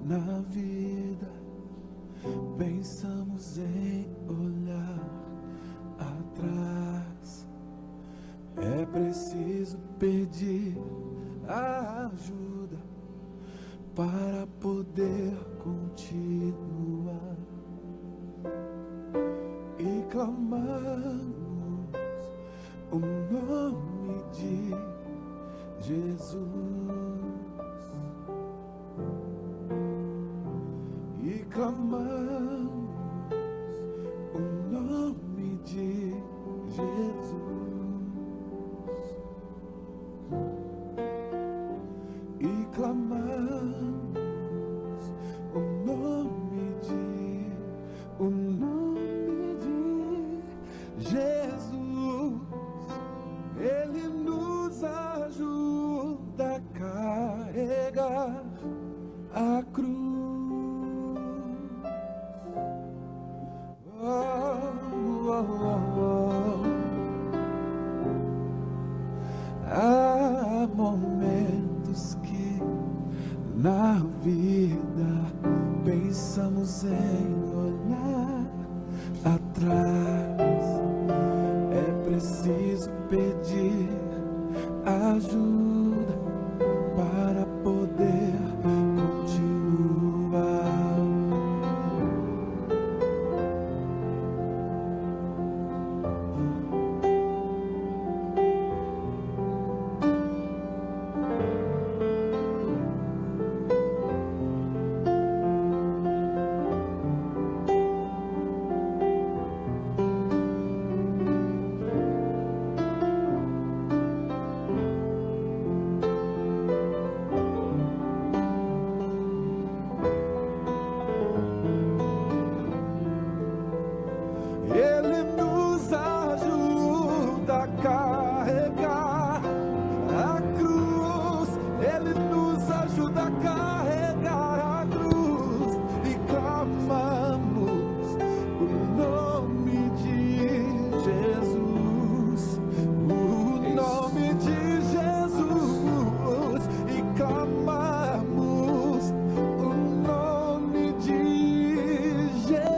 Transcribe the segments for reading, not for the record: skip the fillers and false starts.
na vida, pensamos em olhar atrás. É preciso pedir ajuda para poder continuar. E clamamos o nome de Jesus. E clamamos o nome de Jesus. E clamamos o nome de Jesus. Ele nos ajuda a carregar a cruz. Há momentos que na vida pensamos em olhar atrás. É preciso pedir ajuda para poder continuar. Ele nos ajuda a carregar a cruz. Ele nos ajuda a carregar a cruz. E clamamos o nome de Jesus. O nome de Jesus. E clamamos o nome de Jesus.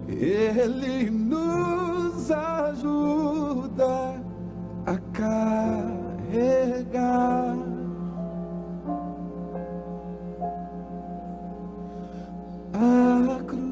Ele nos ajuda a carregar a cruz.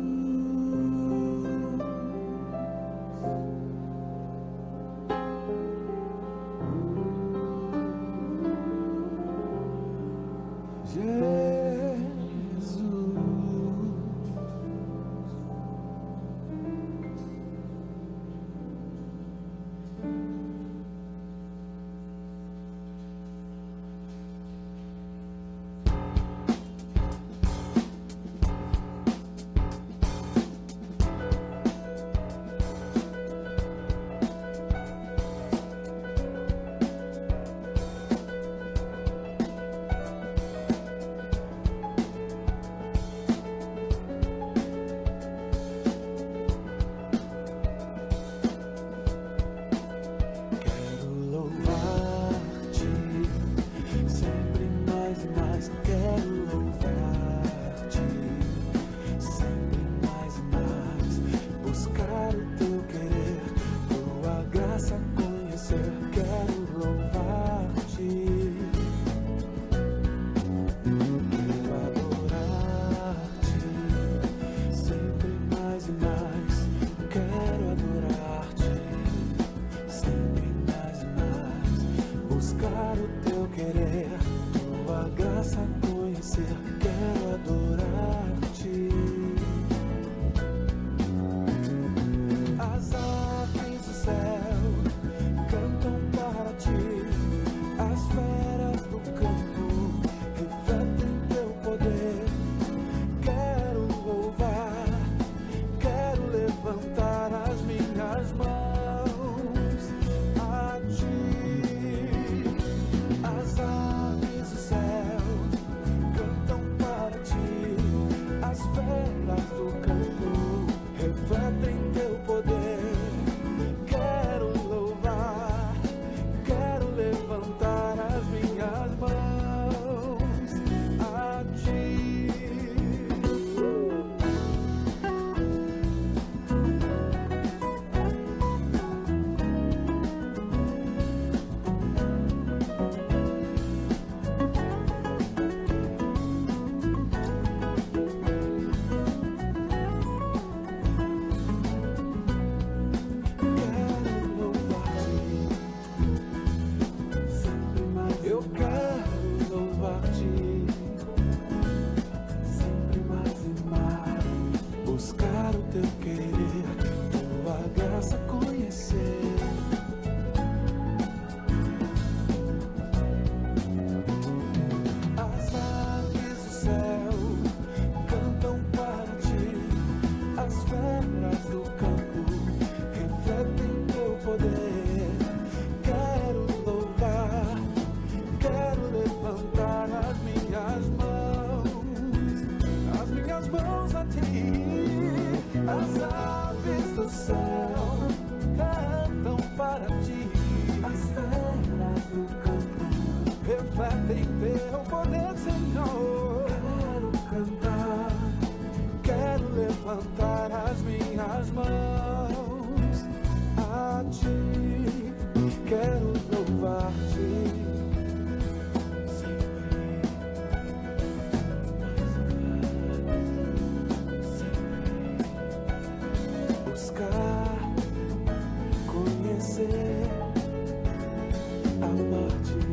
fé tem teu poder, Senhor. Quero cantar, quero levantar as minhas mãos a ti, quero louvar-te. Buscar, conhecer, amar-te.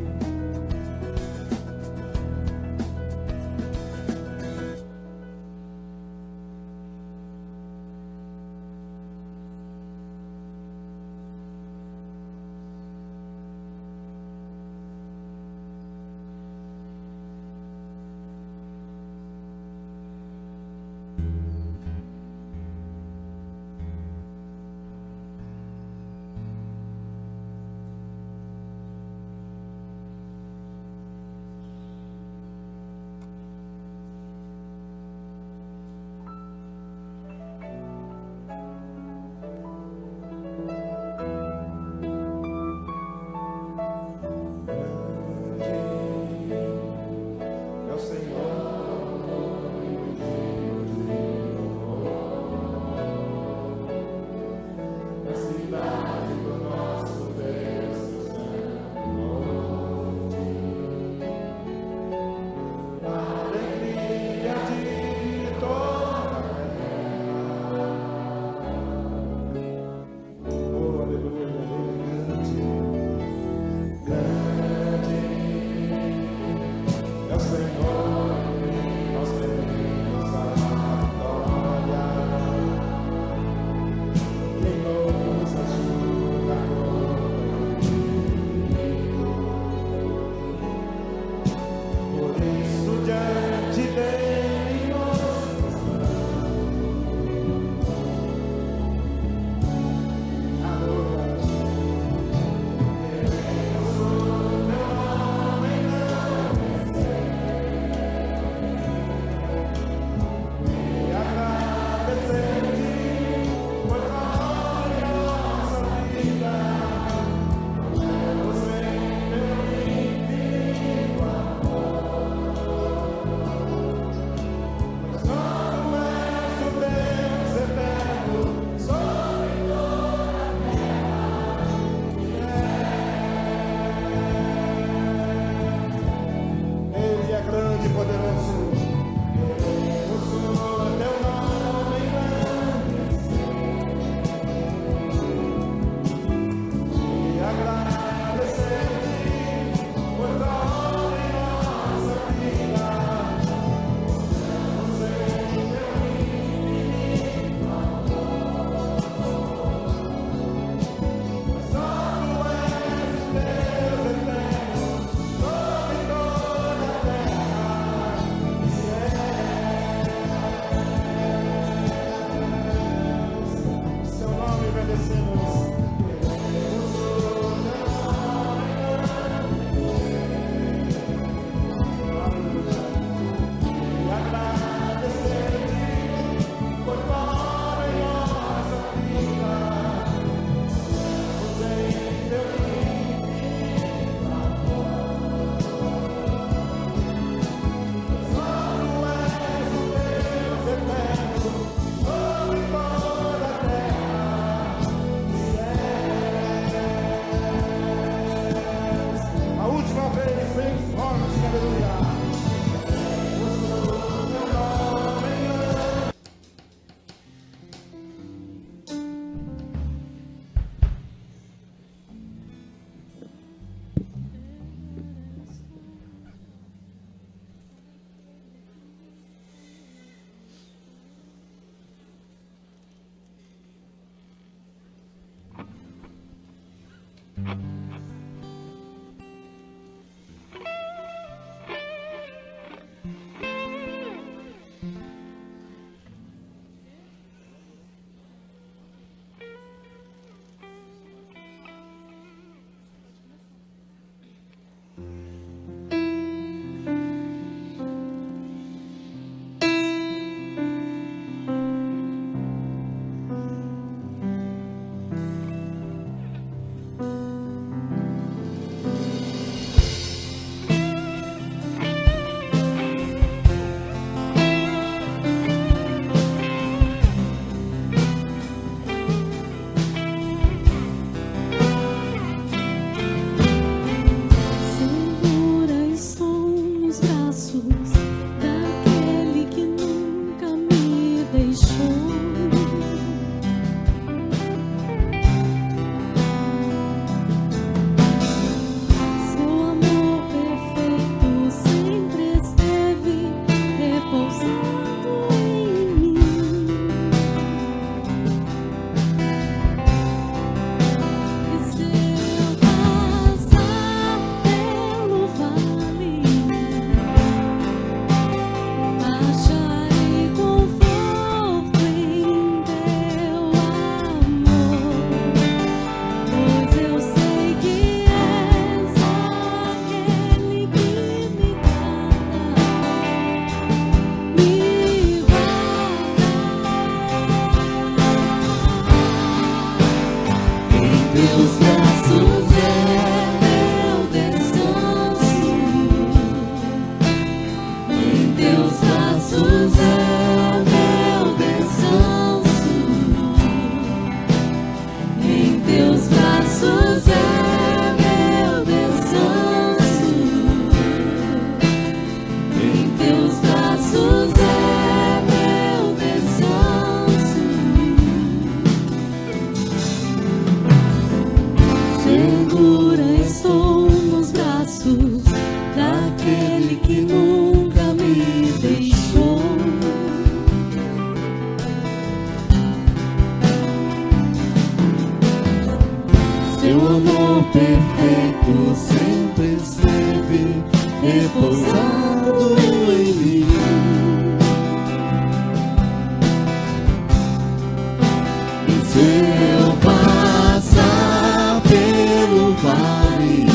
repousando em mim. E se eu passar pelo vale,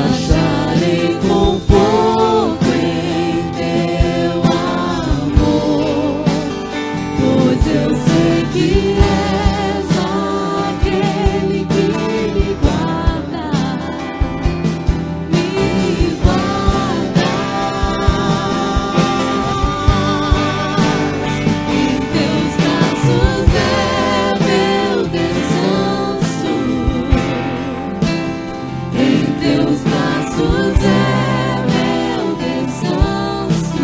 acharei conforto em teu amor, pois eu sei que és aquele que me guarda, me guarda. Em teus braços é meu descanso, em teus braços é meu descanso,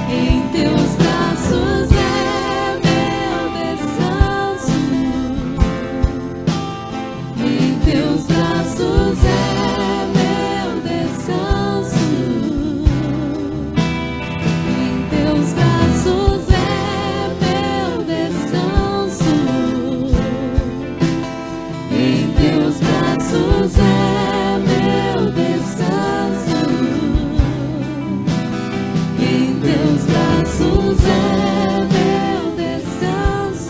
em teus braços é meu descanso, em teus braços é meu descanso, em teus braços é meu descanso, em teus braços é meu descanso, em teus braços é meu descanso,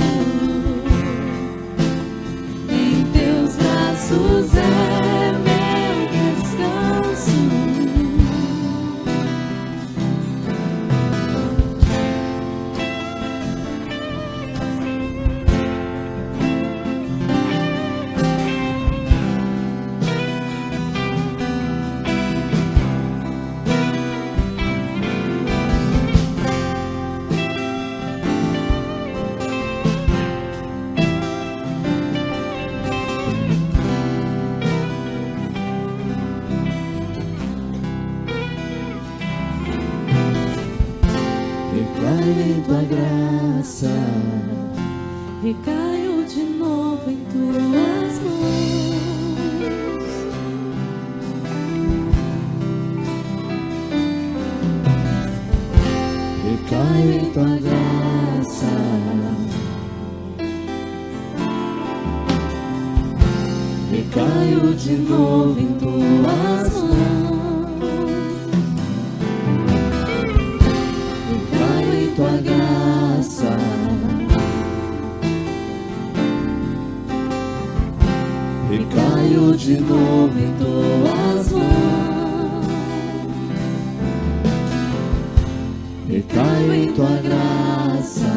em teus braços é meu descanso. Recaio em tua graça, recaio de novo em tuas mãos. Recaio em tua graça, recaio de novo em tuas mãos. Recaio em tua graça, recaio de novo em tuas mãos. Recaio em tua graça,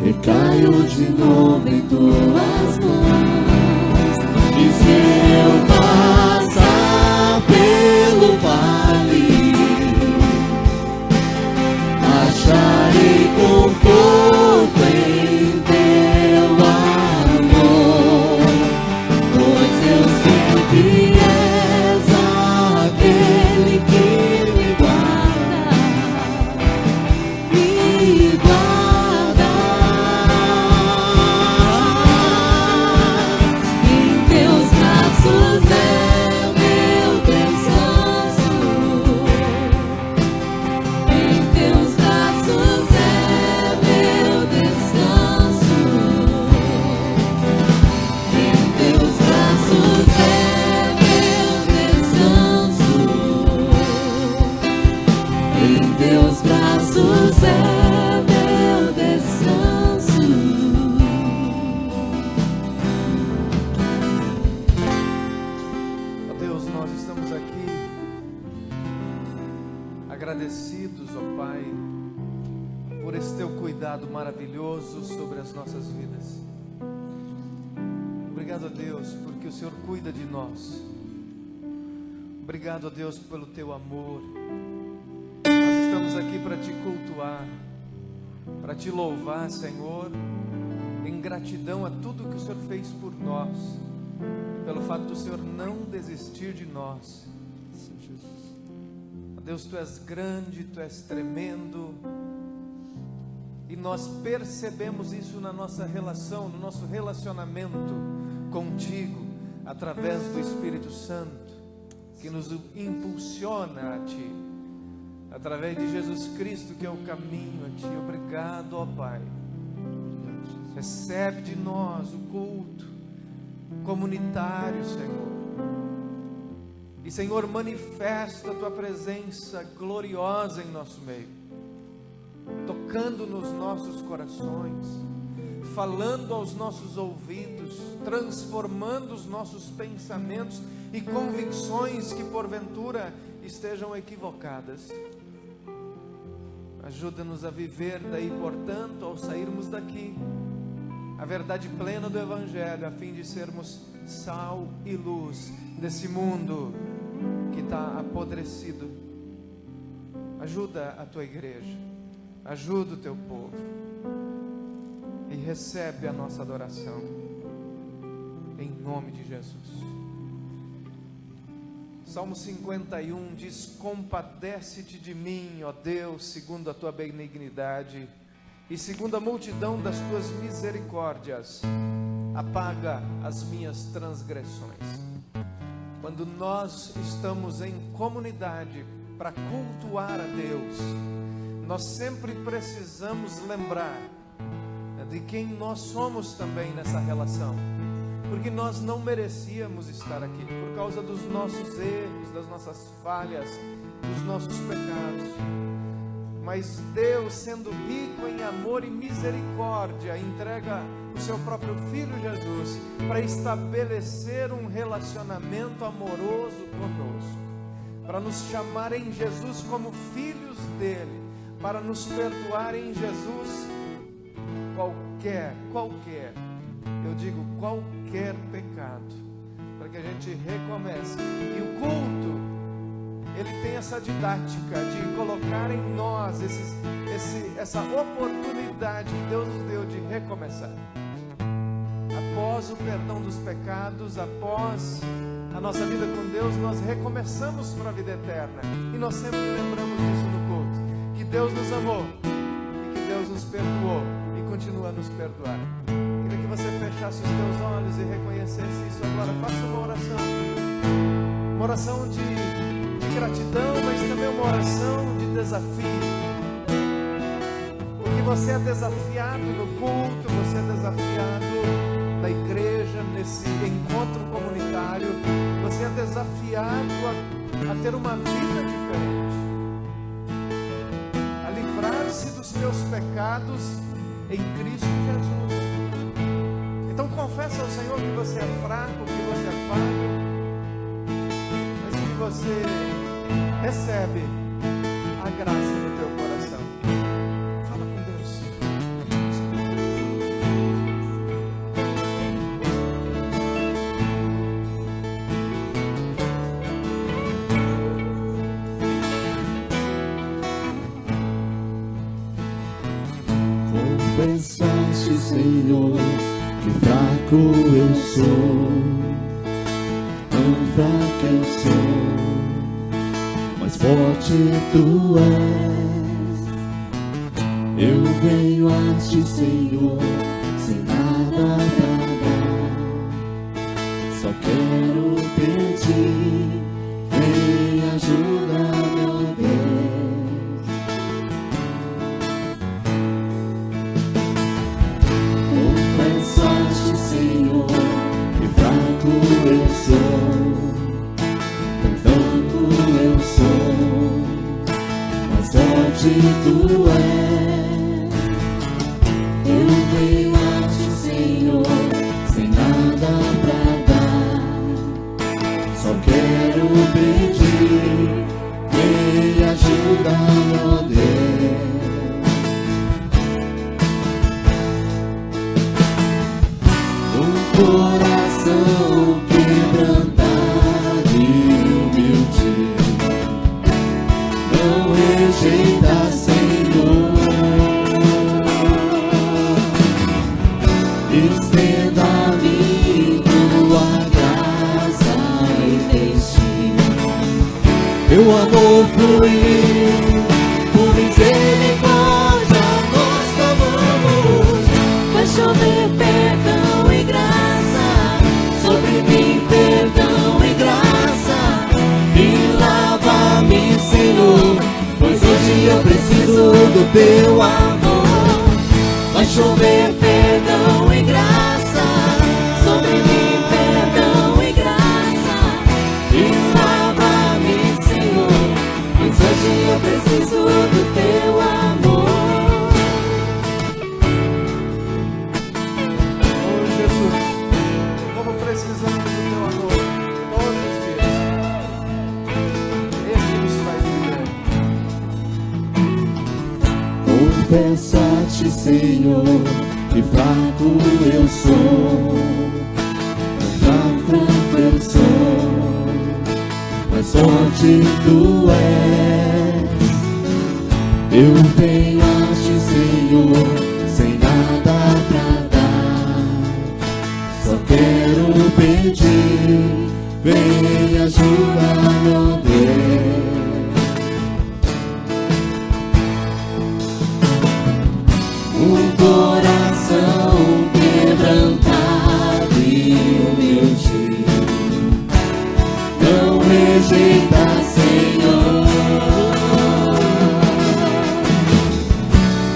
recaio de novo em tuas mãos. E se eu passar pelo vale, acharei conforto em teu amor, pois eu sei que és aquele que me guarda, me guarda. Em teus braços é meu descanso, em teus braços é meu descanso, em teus braços é meu descanso, em teus braços é meu descanso. Ó Deus, nós estamos aqui agradecidos, ó Pai, por esse teu cuidado maravilhoso sobre as nossas vidas. Obrigado a Deus, porque o Senhor cuida de nós. Obrigado a Deus pelo teu amor. Nós estamos aqui para te cultuar, para te louvar, Senhor, em gratidão a tudo que o Senhor fez por nós, e pelo fato do Senhor não desistir de nós. Ó Deus, tu és grande, tu és tremendo, e nós percebemos isso na nossa relação, no nosso relacionamento contigo, através do Espírito Santo, que nos impulsiona a Ti, através de Jesus Cristo, que é o caminho a Ti. Obrigado, ó Pai. Recebe de nós o culto comunitário, Senhor. E, Senhor, manifesta a Tua presença gloriosa em nosso meio, tocando nos nossos corações, falando aos nossos ouvidos, transformando os nossos pensamentos e convicções que porventura estejam equivocadas. Ajuda-nos a viver daí, portanto, ao sairmos daqui, a verdade plena do Evangelho, a fim de sermos sal e luz desse mundo que está apodrecido. Ajuda a Tua igreja, ajuda o Teu povo, e recebe a nossa adoração, em nome de Jesus. Salmo 51 diz: compadece-te de mim, ó Deus, segundo a Tua benignidade, e segundo a multidão das Tuas misericórdias, apaga as minhas transgressões. Quando nós estamos em comunidade para cultuar a Deus, nós sempre precisamos lembrar de quem nós somos também nessa relação, porque nós não merecíamos estar aqui por causa dos nossos erros, das nossas falhas, dos nossos pecados. Mas Deus, sendo rico em amor e misericórdia, entrega o seu próprio Filho Jesus para estabelecer um relacionamento amoroso conosco, para nos chamar em Jesus como filhos dele, para nos perdoar em Jesus qualquer, qualquer pecado, para que a gente recomece. E o culto, ele tem essa didática de colocar em nós essa oportunidade que Deus nos deu de recomeçar. Após o perdão dos pecados, após a nossa vida com Deus, nós recomeçamos para a vida eterna. E nós sempre lembramos disso no culto, que Deus nos amou e que Deus nos perdoou e continua a nos perdoar. Queria que você fechasse os teus olhos e reconhecesse isso agora. Faça uma oração de gratidão, mas também uma oração de desafio, porque você é desafiado no culto, você é desafiado na igreja, nesse encontro comunitário, você é desafiado a ter uma vida diferente, a livrar-se dos seus pecados em Cristo Jesus. Então confessa ao Senhor que você é fraco, que você é falho, mas que você recebe a graça no teu coração. Fala com Deus. Confessaste, Senhor, que fraco eu sou, tão fraco eu sou, mas forte Tu és. Eu venho a Ti, Senhor, sem nada pra dar, só quero pedir, vem ajuda, meu Deus. Confessaste, Senhor, que fraco eu sou, eu sou, mas forte Tu és. Eu venho a Ti, Senhor, sem nada pra dar, só quero pedir, vem ajuda, meu Deus. Um coração quebrantado e humilde, não rejeita, Senhor. Estenda-me Tua graça e deixe Teu amor fluir. Por misericórdia nós clamamos, vai chover perdão e graça sobre mim, perdão e graça, e lava-me, Senhor, pois hoje eu preciso do Teu amor. Vai chover perdão empenhaste, Senhor, que fraco eu sou. Tão fraco eu sou, mas forte tu és. Eu empenhaste, Senhor, sem nada pra dar. Só quero pedir, vem ajudar-me, ó Deus. Um coração quebrantado e humilde, não rejeita, Senhor.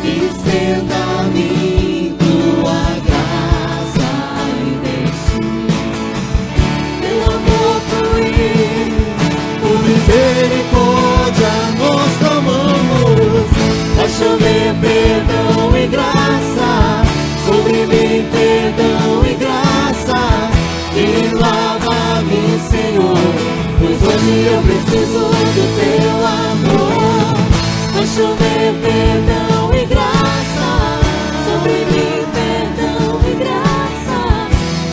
Estenda-me tua graça e deixe teu amor fluir. Por misericórdia nós clamamos, faz chover perdão e graça sobre mim, perdão e graça, e lava-me, Senhor, pois hoje eu preciso do teu amor. Faz chover perdão e graça sobre mim, perdão e graça,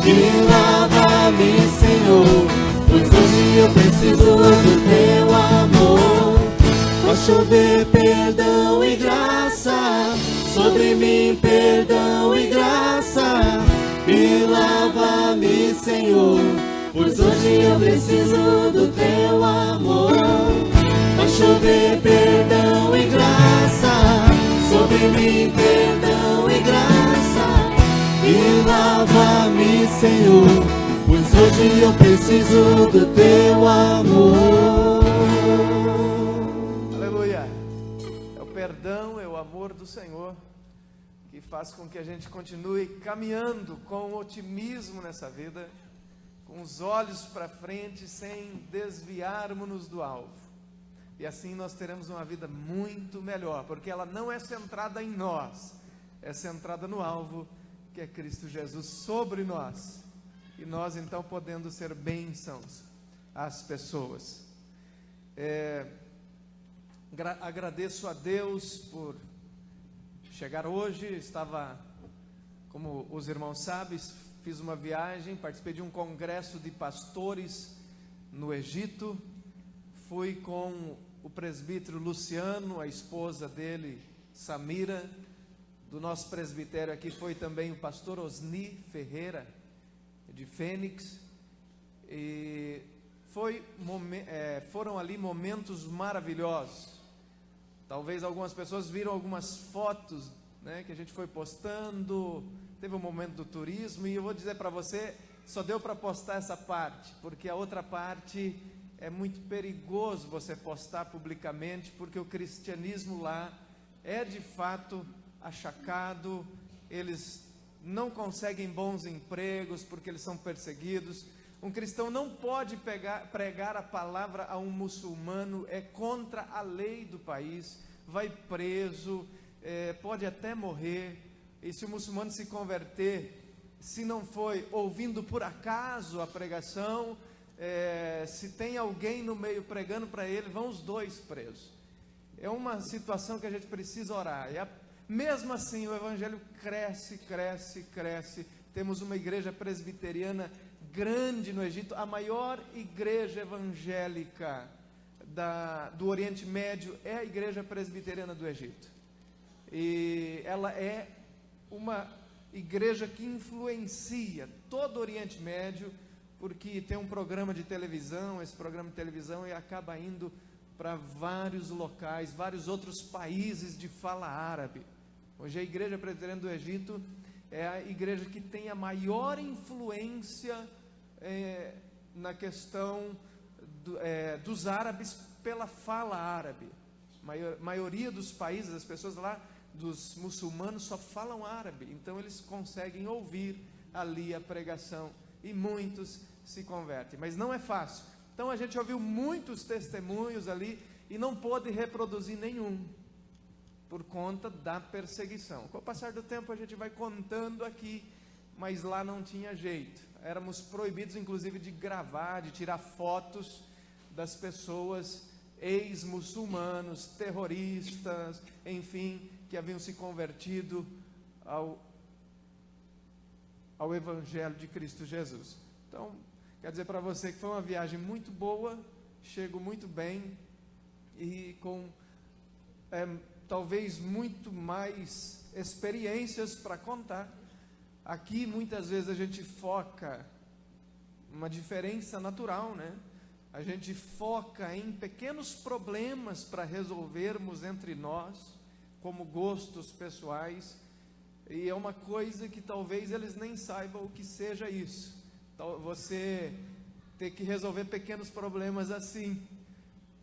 e lava-me, Senhor, pois hoje eu preciso do teu amor. Faz chover perdão e graça sobre mim, perdão e graça, e lava-me, Senhor, pois hoje eu preciso do teu amor. Faz chover perdão e graça sobre mim, perdão e graça, e lava-me, Senhor, pois hoje eu preciso do teu amor. Aleluia! É o perdão, é o amor do Senhor que faz com que a gente continue caminhando com otimismo nessa vida, com os olhos para frente, sem desviarmos-nos do alvo. E assim nós teremos uma vida muito melhor, porque ela não é centrada em nós, é centrada no alvo, que é Cristo Jesus sobre nós. E nós então podendo ser bênçãos às pessoas. Agradeço a Deus por chegar hoje. Estava, como os irmãos sabem, fiz uma viagem, participei de um congresso de pastores no Egito. Fui com o presbítero Luciano, a esposa dele, Samira. Do nosso presbitério aqui foi também o pastor Osni Ferreira, de Fênix. E foram ali momentos maravilhosos. Talvez algumas pessoas viram algumas fotos, né, que a gente foi postando. Teve um momento do turismo, e eu vou dizer para você, só deu para postar essa parte, porque a outra parte é muito perigoso você postar publicamente, porque o cristianismo lá é de fato achacado. Eles não conseguem bons empregos porque eles são perseguidos. Um cristão não pode pregar a palavra a um muçulmano, é contra a lei do país, vai preso, pode até morrer. E se o muçulmano se converter, se não foi ouvindo por acaso a pregação, se tem alguém no meio pregando para ele, vão os dois presos. É uma situação que a gente precisa orar. Mesmo assim, o evangelho cresce, cresce, cresce. Temos uma igreja presbiteriana grande no Egito, a maior igreja evangélica do Oriente Médio é a igreja presbiteriana do Egito. E ela é uma igreja que influencia todo o Oriente Médio, porque tem um programa de televisão, esse programa de televisão acaba indo para vários locais, vários outros países de fala árabe. Hoje a igreja presbiteriana do Egito é a igreja que tem a maior influência na questão dos árabes pela fala árabe. Maioria dos países, as pessoas lá, dos muçulmanos, só falam árabe, então eles conseguem ouvir ali a pregação, e muitos se convertem, mas não é fácil. Então a gente ouviu muitos testemunhos ali, e não pôde reproduzir nenhum, por conta da perseguição. Com o passar do tempo a gente vai contando aqui, mas lá não tinha jeito. Éramos proibidos inclusive de gravar, de tirar fotos das pessoas, ex-muçulmanos, terroristas, enfim, que haviam se convertido ao Evangelho de Cristo Jesus. Então, quero dizer para você que foi uma viagem muito boa, chego muito bem e com talvez muito mais experiências para contar. Aqui muitas vezes a gente foca uma diferença natural, né? A gente foca em pequenos problemas para resolvermos entre nós, como gostos pessoais, e é uma coisa que talvez eles nem saibam o que seja isso. Então, você ter que resolver pequenos problemas assim.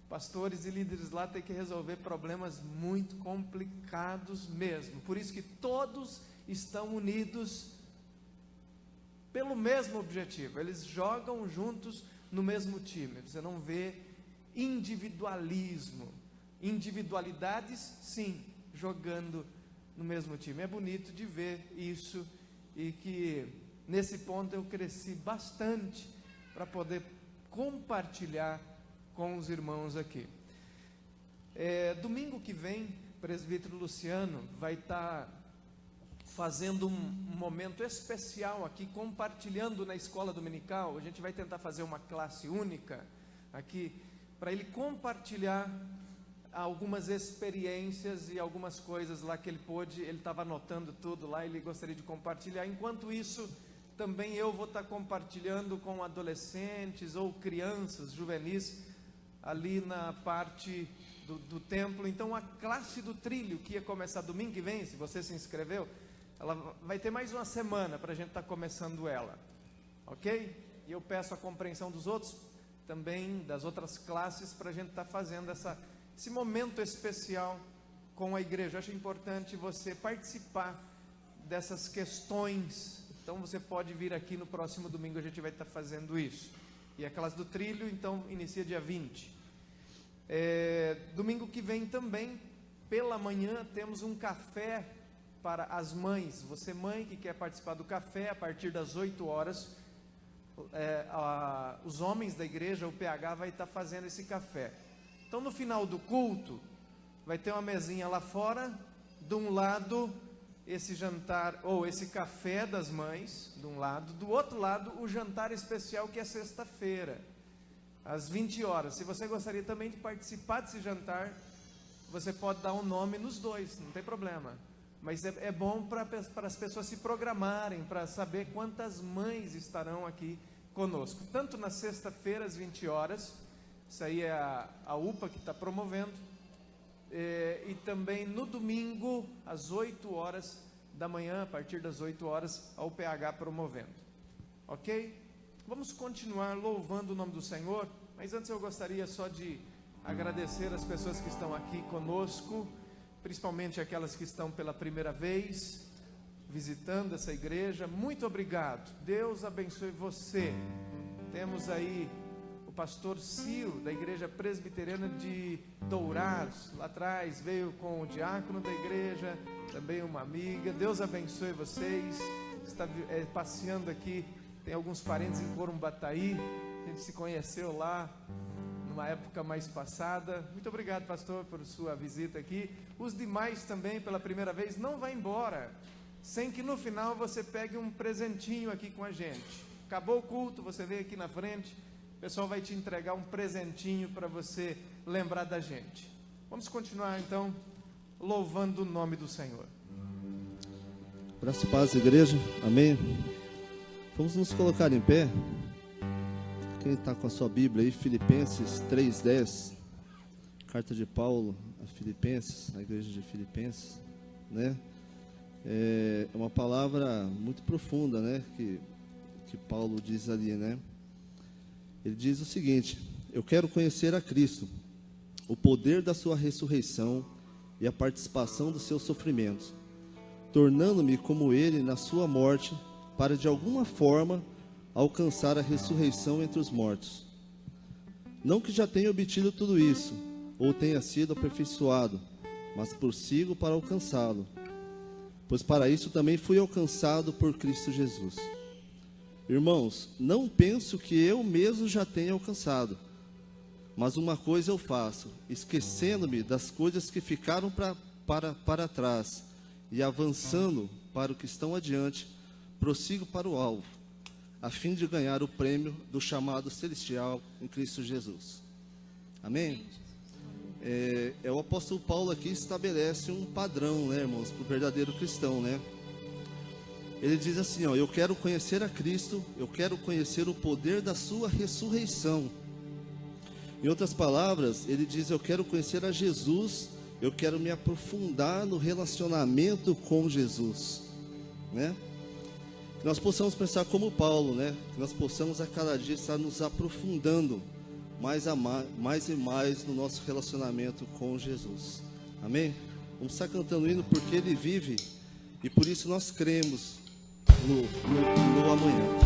Pastores e líderes lá têm que resolver problemas muito complicados mesmo. Por isso que todos estão unidos pelo mesmo objetivo. Eles jogam juntos no mesmo time. Você não vê individualismo. Individualidades, sim, jogando no mesmo time. É bonito de ver isso, e que nesse ponto eu cresci bastante para poder compartilhar com os irmãos aqui. Domingo que vem, o presbítero Luciano vai estar fazendo um momento especial aqui, compartilhando na escola dominical. A gente vai tentar fazer uma classe única aqui, para ele compartilhar algumas experiências e algumas coisas lá que ele pôde. Ele estava anotando tudo lá, ele gostaria de compartilhar. Enquanto isso, também eu vou estar compartilhando com adolescentes ou crianças, juvenis, ali na parte do templo. Então a classe do trilho, que ia começar domingo que vem, se você se inscreveu, ela vai ter mais uma semana para a gente estar começando ela, ok? E eu peço a compreensão dos outros também, das outras classes, para a gente estar fazendo esse momento especial com a igreja. Eu acho importante você participar dessas questões. Então você pode vir aqui no próximo domingo, a gente vai estar fazendo isso. E a classe do trilho, então, inicia dia 20. Domingo que vem também, pela manhã, temos um café para as mães. Você, mãe, que quer participar do café, a partir das 8 horas, os homens da igreja, o PH, vai estar fazendo esse café. Então, no final do culto, vai ter uma mesinha lá fora, de um lado, esse jantar, ou esse café das mães, de um lado, do outro lado, o jantar especial, que é sexta-feira, às 20 horas. Se você gostaria também de participar desse jantar, você pode dar um nome nos dois, não tem problema. Mas é bom para as pessoas se programarem, para saber quantas mães estarão aqui conosco. Tanto na sexta-feira, às 20 horas, isso aí é a UPA que está promovendo, e também no domingo, às 8 horas da manhã, a partir das 8 horas, a UPH promovendo. Ok? Vamos continuar louvando o nome do Senhor, mas antes eu gostaria só de agradecer as pessoas que estão aqui conosco, principalmente aquelas que estão pela primeira vez visitando essa igreja. Muito obrigado, Deus abençoe você. Temos aí o pastor Ciro, da igreja presbiteriana de Dourados, lá atrás, veio com o diácono da igreja, também uma amiga. Deus abençoe vocês. Está passeando aqui, tem alguns parentes em Corumbataí, a gente se conheceu lá numa época mais passada. Muito obrigado, pastor, por sua visita aqui. Os demais também, pela primeira vez, não vá embora sem que no final você pegue um presentinho aqui com a gente. Acabou o culto, você veio aqui na frente, o pessoal vai te entregar um presentinho para você lembrar da gente. Vamos continuar então louvando o nome do Senhor. Graça e paz, igreja, amém. Vamos nos colocar em pé. Quem está com a sua Bíblia aí, Filipenses 3:10, carta de Paulo a Filipenses, a igreja de Filipenses, né? É uma palavra muito profunda, né? Que Paulo diz ali, né? Ele diz o seguinte: eu quero conhecer a Cristo, o poder da sua ressurreição e a participação dos seus sofrimentos, tornando-me como ele na sua morte, para de alguma forma alcançar a ressurreição entre os mortos. Não que já tenha obtido tudo isso, ou tenha sido aperfeiçoado, mas prossigo para alcançá-lo, pois para isso também fui alcançado por Cristo Jesus. Irmãos, não penso que eu mesmo já tenha alcançado, mas uma coisa eu faço, esquecendo-me das coisas que ficaram para para trás e avançando para o que estão adiante, prossigo para o alvo, a fim de ganhar o prêmio do chamado celestial em Cristo Jesus. Amém? O apóstolo Paulo aqui estabelece um padrão, né, irmãos, para o verdadeiro cristão, né? Ele diz assim, ó: eu quero conhecer a Cristo, eu quero conhecer o poder da sua ressurreição. Em outras palavras, ele diz: eu quero conhecer a Jesus, eu quero me aprofundar no relacionamento com Jesus, né? Que nós possamos pensar como Paulo, né? Que nós possamos a cada dia estar nos aprofundando mais e mais no nosso relacionamento com Jesus. Amém? Vamos estar cantando o hino porque Ele vive e por isso nós cremos no amanhã.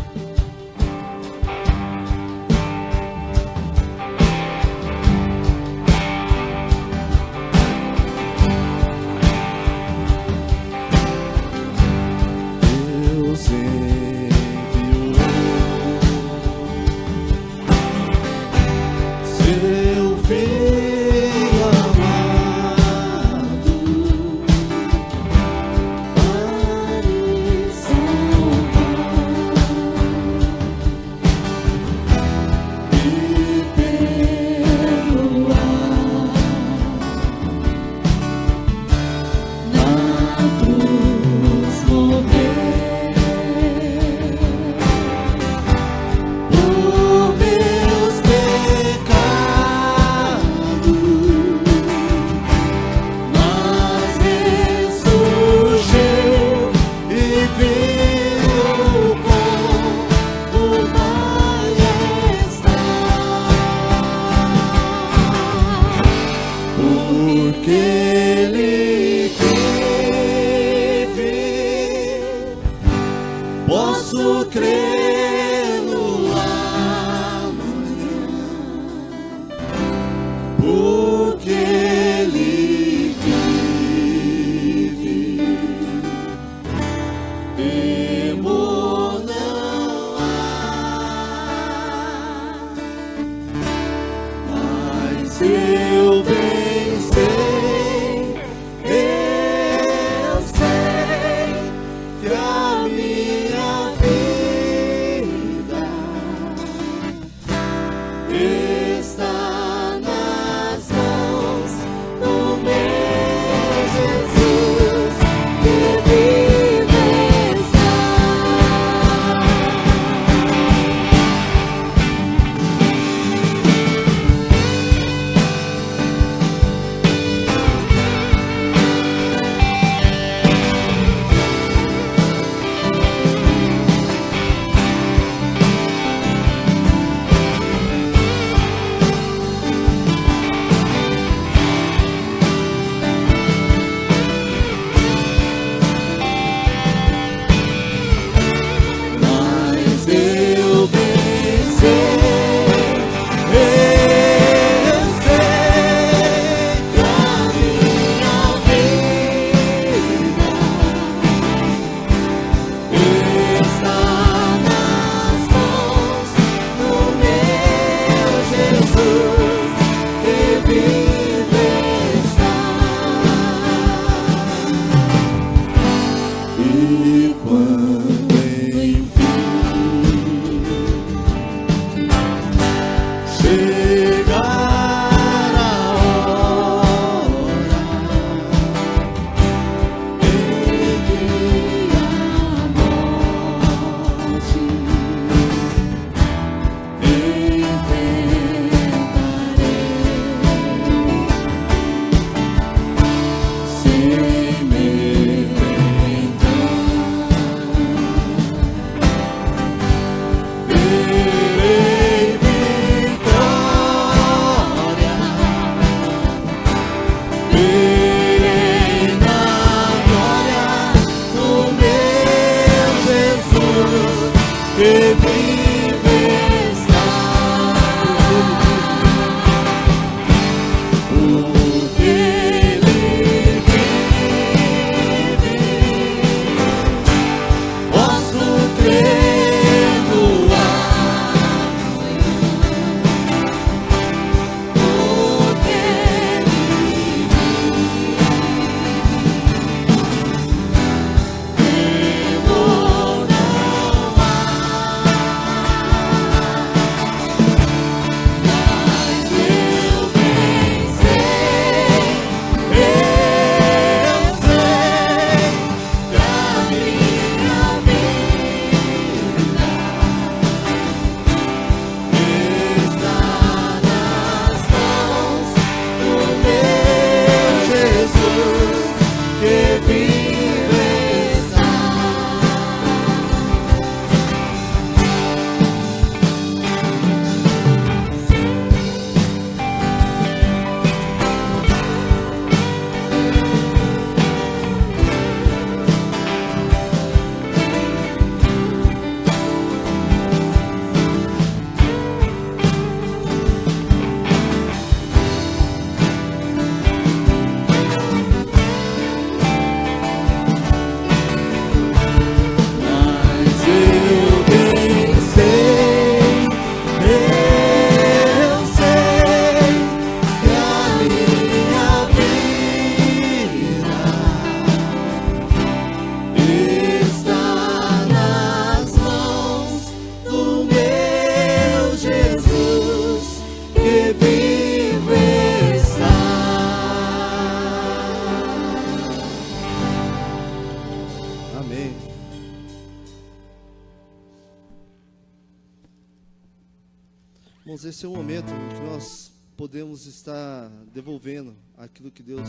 Irmãos, esse é o momento em que nós podemos estar devolvendo aquilo que Deus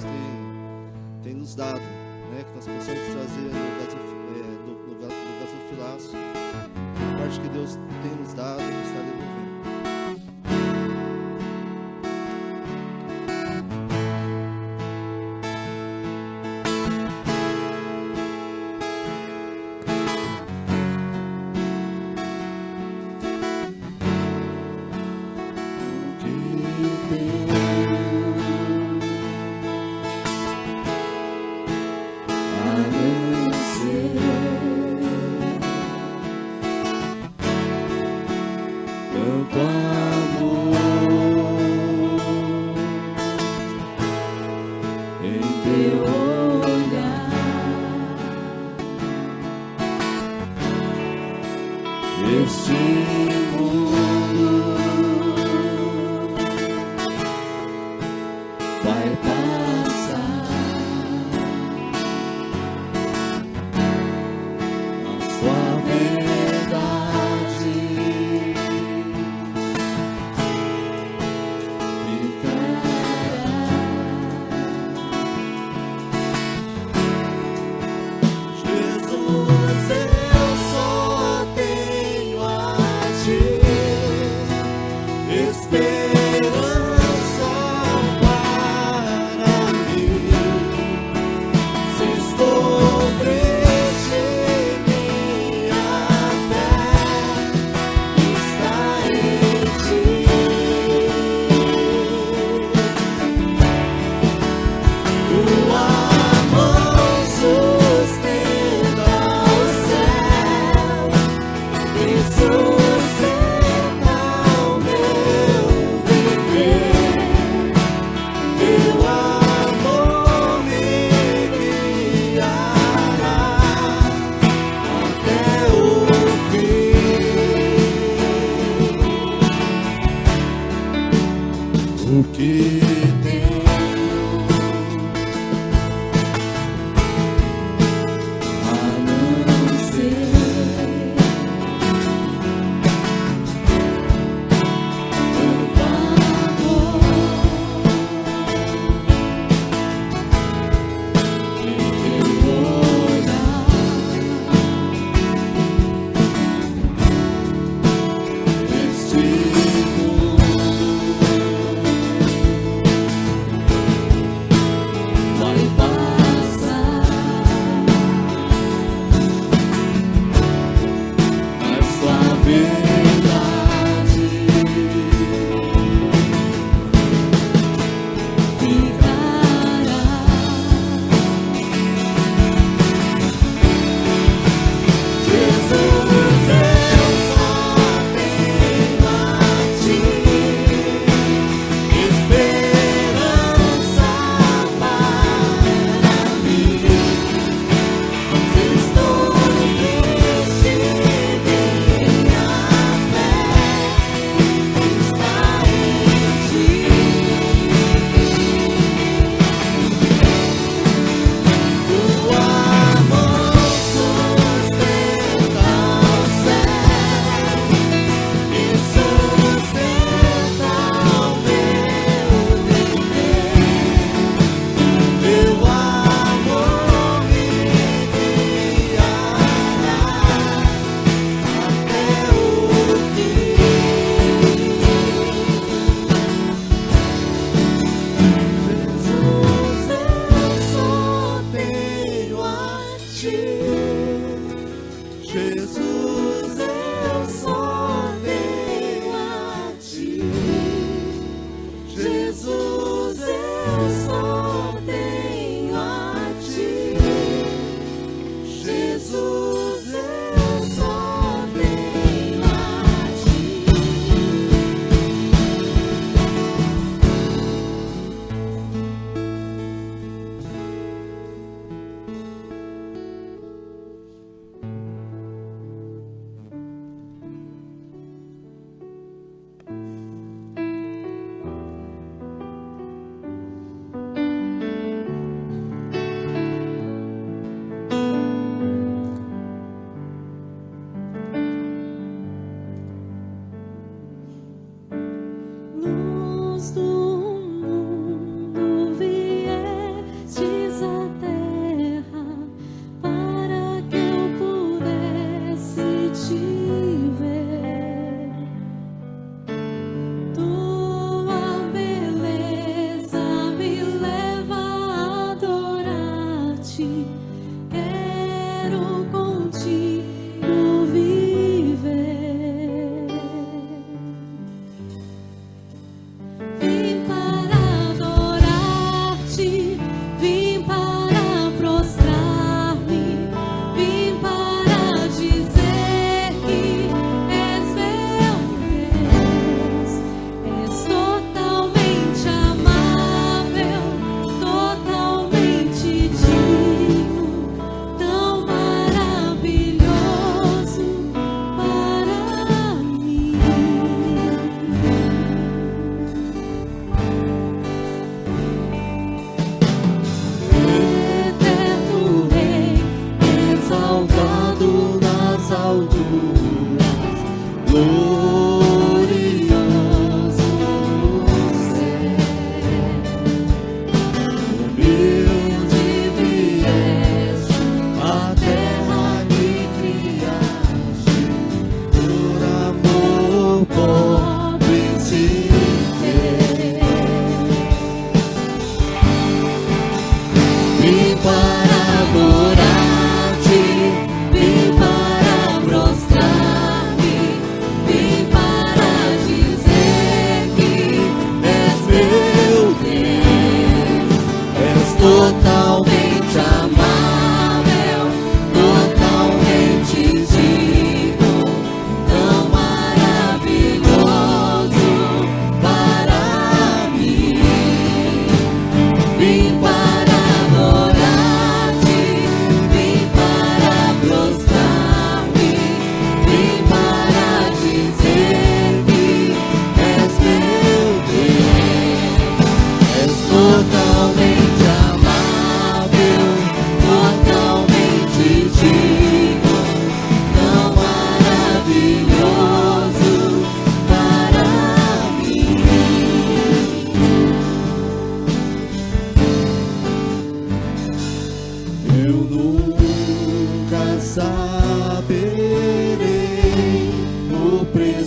tem nos dado, né? Que nós possamos trazer no gasofilaço a parte que Deus tem nos dado e está devolvendo.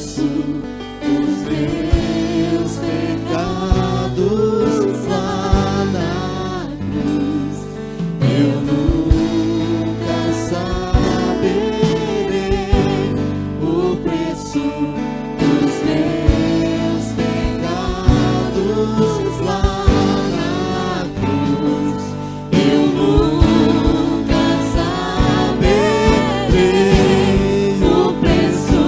preço dos meus pecados lá na cruz. Eu nunca saberei o preço dos meus pecados lá na cruz. Eu nunca saberei o preço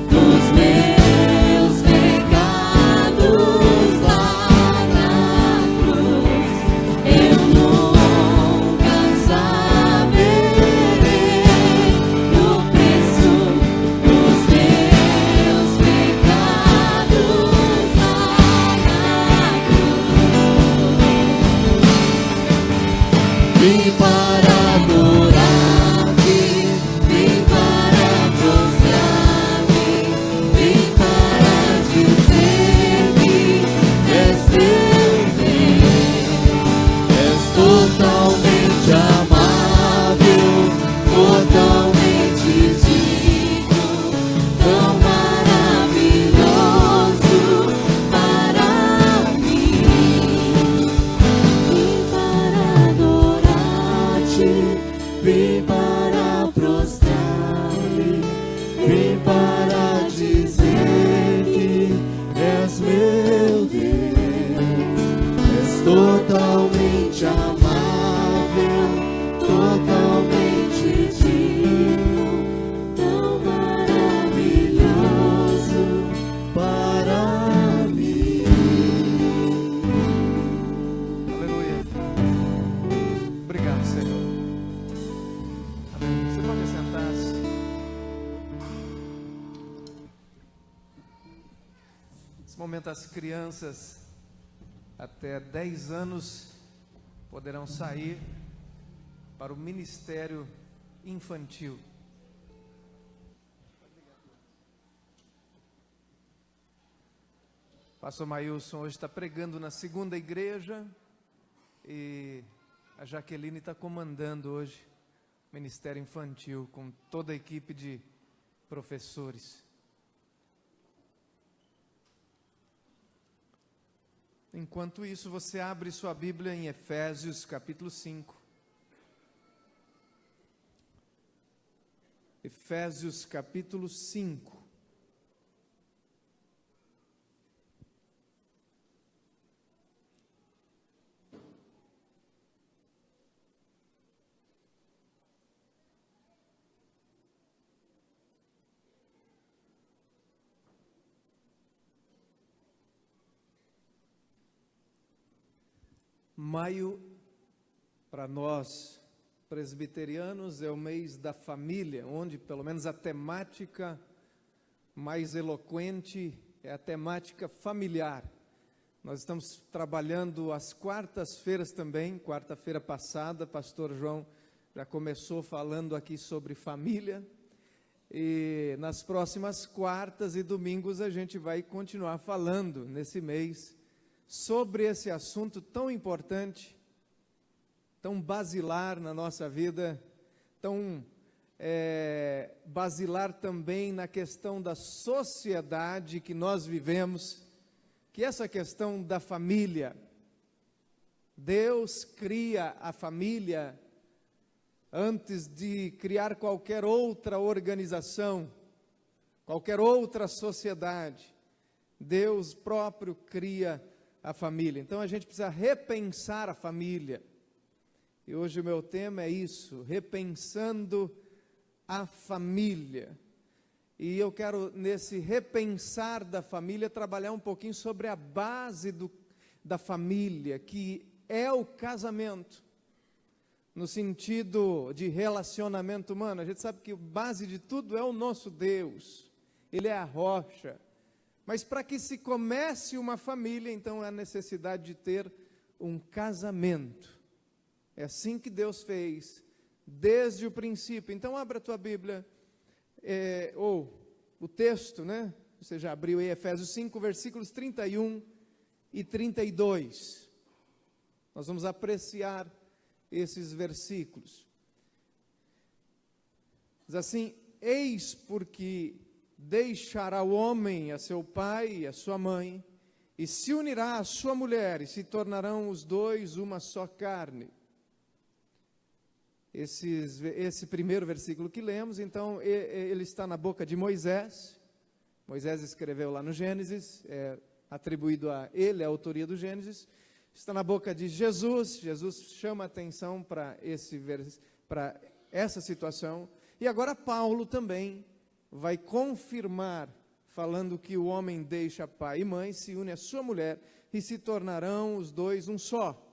dos meus pecados lá na cruz. Eu nunca saberei o preço dos meus pecados lá na cruz. Vim para adorar-te, vim para prostrar-me, vim para dizer que és meu Deus. És totalmente amável, totalmente digno, tão maravilhoso para mim. Vim para adorar-te, vim para prostrar-me, vim para dizer que és meu Deus. És totalmente amável, totalmente digno, tão maravilhoso para mim. Aleluia. Obrigado, Senhor. Amém. Você pode sentar-se. Nesse momento, as crianças até 10 anos poderão sair para o ministério infantil. Pastor Mailson hoje está pregando na segunda igreja e a Jaqueline está comandando hoje o ministério infantil com toda a equipe de professores. Enquanto isso, você abre sua Bíblia em Efésios capítulo 5. Efésios capítulo 5. Maio, para nós presbiterianos, é o mês da família, onde pelo menos a temática mais eloquente é a temática familiar. Nós estamos trabalhando às quartas-feiras também. Quarta-feira passada, pastor João já começou falando aqui sobre família. E nas próximas quartas e domingos a gente vai continuar falando nesse mês sobre esse assunto tão importante, tão basilar na nossa vida, tão basilar também na questão da sociedade que nós vivemos, que é essa questão da família. Deus cria a família antes de criar qualquer outra organização, qualquer outra sociedade. Deus próprio cria a família. Então a gente precisa repensar a família. E hoje o meu tema é isso, repensando a família. E eu quero, nesse repensar da família, trabalhar um pouquinho sobre a base da família, que é o casamento, no sentido de relacionamento humano. A gente sabe que a base de tudo é o nosso Deus, Ele é a rocha. Mas para que se comece uma família, então há necessidade de ter um casamento. É assim que Deus fez, desde o princípio. Então abra a tua Bíblia, ou o texto, né? Você já abriu aí Efésios 5, versículos 31 e 32. Nós vamos apreciar esses versículos. Diz assim: eis porque deixará o homem a seu pai e a sua mãe, e se unirá à sua mulher, e se tornarão os dois uma só carne. Esse primeiro versículo que lemos, então, ele está na boca de Moisés. Moisés escreveu lá no Gênesis, é atribuído a ele a autoria do Gênesis. Está na boca de Jesus. Jesus chama a atenção para essa situação. E agora Paulo também vai confirmar, falando que o homem deixa pai e mãe, se une à sua mulher, e se tornarão os dois um só.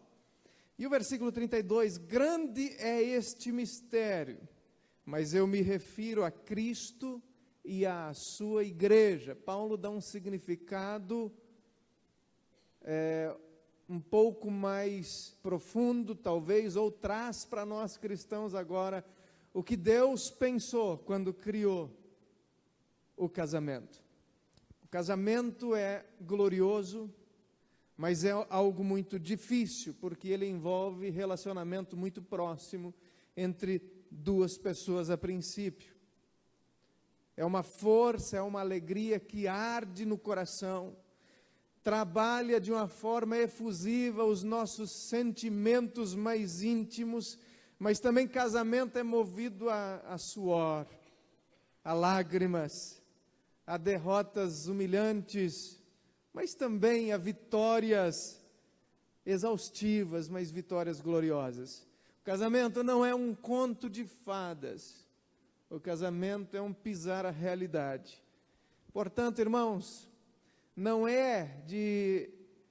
E o versículo 32, grande é este mistério, mas eu me refiro a Cristo e à sua igreja. Paulo dá um significado um pouco mais profundo, talvez, ou traz para nós cristãos agora o que Deus pensou quando criou o casamento. O casamento é glorioso, mas é algo muito difícil, porque ele envolve relacionamento muito próximo entre duas pessoas a princípio. É uma força, é uma alegria que arde no coração, trabalha de uma forma efusiva os nossos sentimentos mais íntimos, mas também casamento é movido a suor, a lágrimas, a derrotas humilhantes, mas também a vitórias exaustivas, mas vitórias gloriosas. O casamento não é um conto de fadas. O casamento é um pisar a realidade. Portanto, irmãos, não é de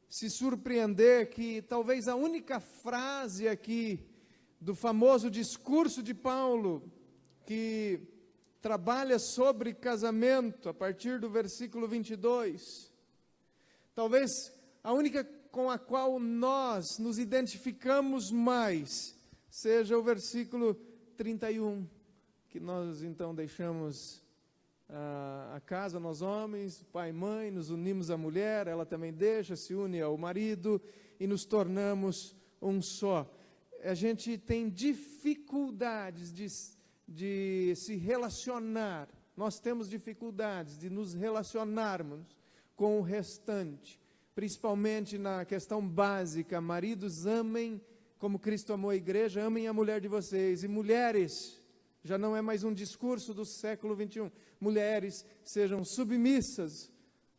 se surpreender que talvez a única frase aqui do famoso discurso de Paulo, que trabalha sobre casamento, a partir do versículo 22, talvez a única com a qual nós nos identificamos mais seja o versículo 31, que nós então deixamos a casa, nós homens, pai e mãe, nos unimos à mulher, ela também deixa, se une ao marido e nos tornamos um só. A gente tem dificuldades de se relacionar, nós temos dificuldades de nos relacionarmos com o restante, principalmente na questão básica: maridos, amem como Cristo amou a igreja, amem a mulher de vocês, e mulheres, já não é mais um discurso do século 21, mulheres, sejam submissas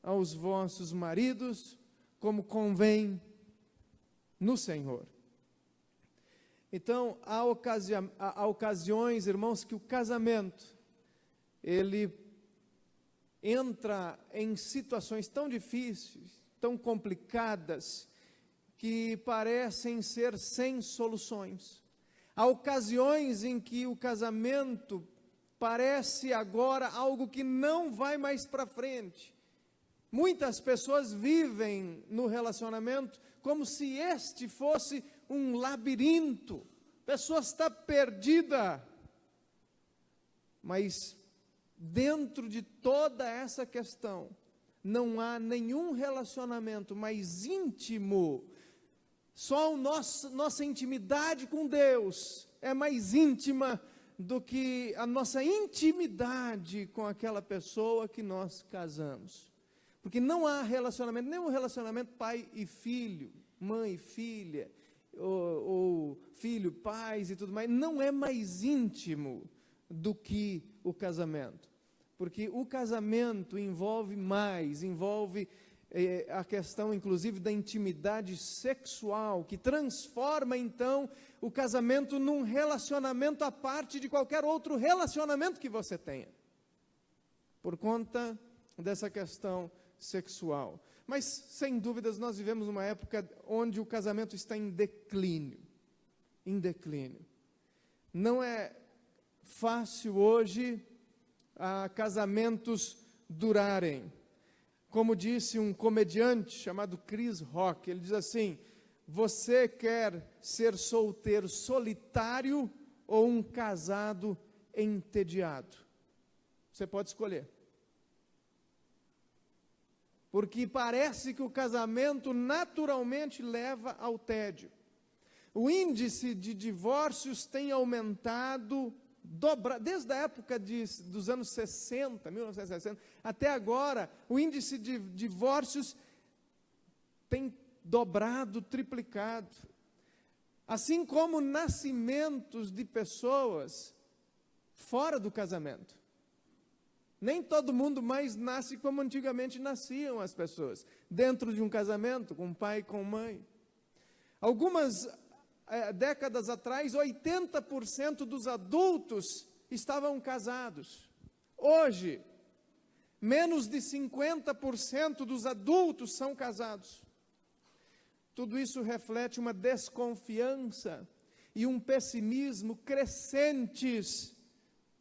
aos vossos maridos, como convém no Senhor. Então, há ocasiões, irmãos, que o casamento, ele entra em situações tão difíceis, tão complicadas, que parecem ser sem soluções. Há ocasiões em que o casamento parece agora algo que não vai mais para frente. Muitas pessoas vivem no relacionamento como se este fosse um labirinto. A pessoa está perdida, mas dentro de toda essa questão, não há nenhum relacionamento mais íntimo. Só nossa intimidade com Deus é mais íntima do que a nossa intimidade com aquela pessoa que nós casamos. Porque não há relacionamento, nenhum relacionamento pai e filho, mãe e filha, ou filho, pais e tudo mais, não é mais íntimo do que o casamento. Porque o casamento envolve mais, envolve a questão, inclusive, da intimidade sexual, que transforma, então, o casamento num relacionamento à parte de qualquer outro relacionamento que você tenha, por conta dessa questão sexual. Mas, sem dúvidas, nós vivemos uma época onde o casamento está em declínio. Em declínio. Não é fácil hoje casamentos durarem. Como disse um comediante chamado Chris Rock, ele diz assim: você quer ser solteiro solitário ou um casado entediado? Você pode escolher. Porque parece que o casamento naturalmente leva ao tédio. O índice de divórcios tem aumentado desde a época dos anos 60, 1960, até agora, o índice de divórcios tem dobrado, triplicado. Assim como nascimentos de pessoas fora do casamento. Nem todo mundo mais nasce como antigamente nasciam as pessoas, dentro de um casamento, com pai e com mãe. Algumas décadas atrás, 80% dos adultos estavam casados. Hoje, menos de 50% dos adultos são casados. Tudo isso reflete uma desconfiança e um pessimismo crescentes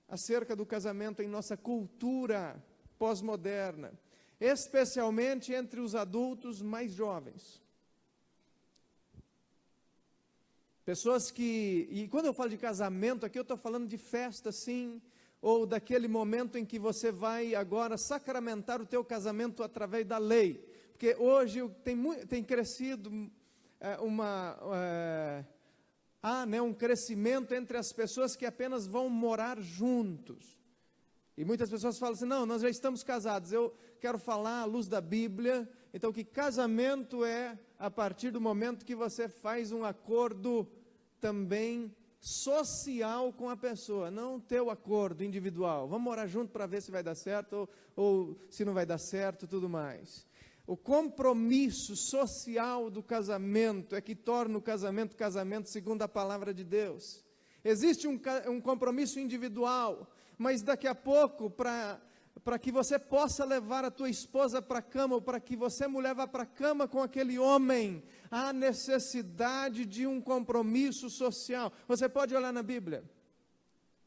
acerca do casamento em nossa cultura pós-moderna, especialmente entre os adultos mais jovens. Pessoas e quando eu falo de casamento aqui, eu estou falando de festa, sim, ou daquele momento em que você vai agora sacramentar o teu casamento através da lei, porque hoje tem crescido um crescimento entre as pessoas que apenas vão morar juntos, e muitas pessoas falam assim, não, nós já estamos casados. Eu quero falar à luz da Bíblia, então que casamento é a partir do momento que você faz um acordo também social com a pessoa, não teu acordo individual. Vamos morar junto para ver se vai dar certo ou se não vai dar certo, tudo mais. O compromisso social do casamento é que torna o casamento, casamento segundo a palavra de Deus. Existe um compromisso individual, mas daqui a pouco, para que você possa levar a tua esposa para a cama, ou para que você, mulher, vá para a cama com aquele homem, há necessidade de um compromisso social. Você pode olhar na Bíblia.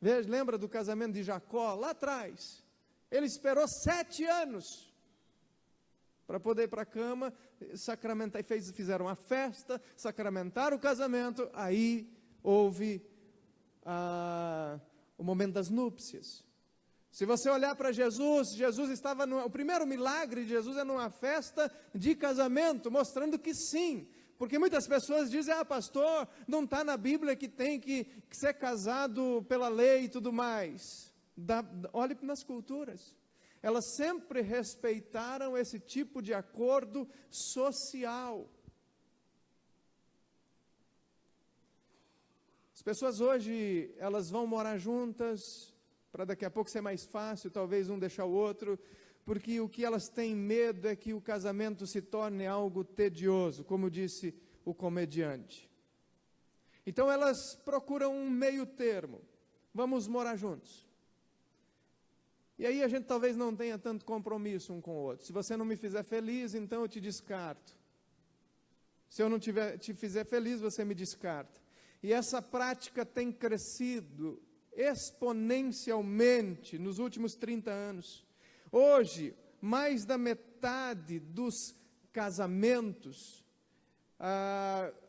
Veja, lembra do casamento de Jacó, lá atrás? Ele esperou 7 anos para poder ir para a cama, sacramentar, fizeram uma festa, sacramentaram o casamento, aí houve o momento das núpcias. Se você olhar para Jesus, Jesus estava o primeiro milagre de Jesus é numa festa de casamento, mostrando que sim, porque muitas pessoas dizem, pastor, não está na Bíblia que tem que ser casado pela lei e tudo mais. Olhe nas culturas, elas sempre respeitaram esse tipo de acordo social. As pessoas hoje, elas vão morar juntas, para daqui a pouco ser mais fácil, talvez um deixar o outro, porque o que elas têm medo é que o casamento se torne algo tedioso, como disse o comediante. Então elas procuram um meio termo, vamos morar juntos. E aí a gente talvez não tenha tanto compromisso um com o outro. Se você não me fizer feliz, então eu te descarto. Se eu não te fizer feliz, você me descarta. E essa prática tem crescido exponencialmente nos últimos 30 anos. Hoje, mais da metade dos casamentos,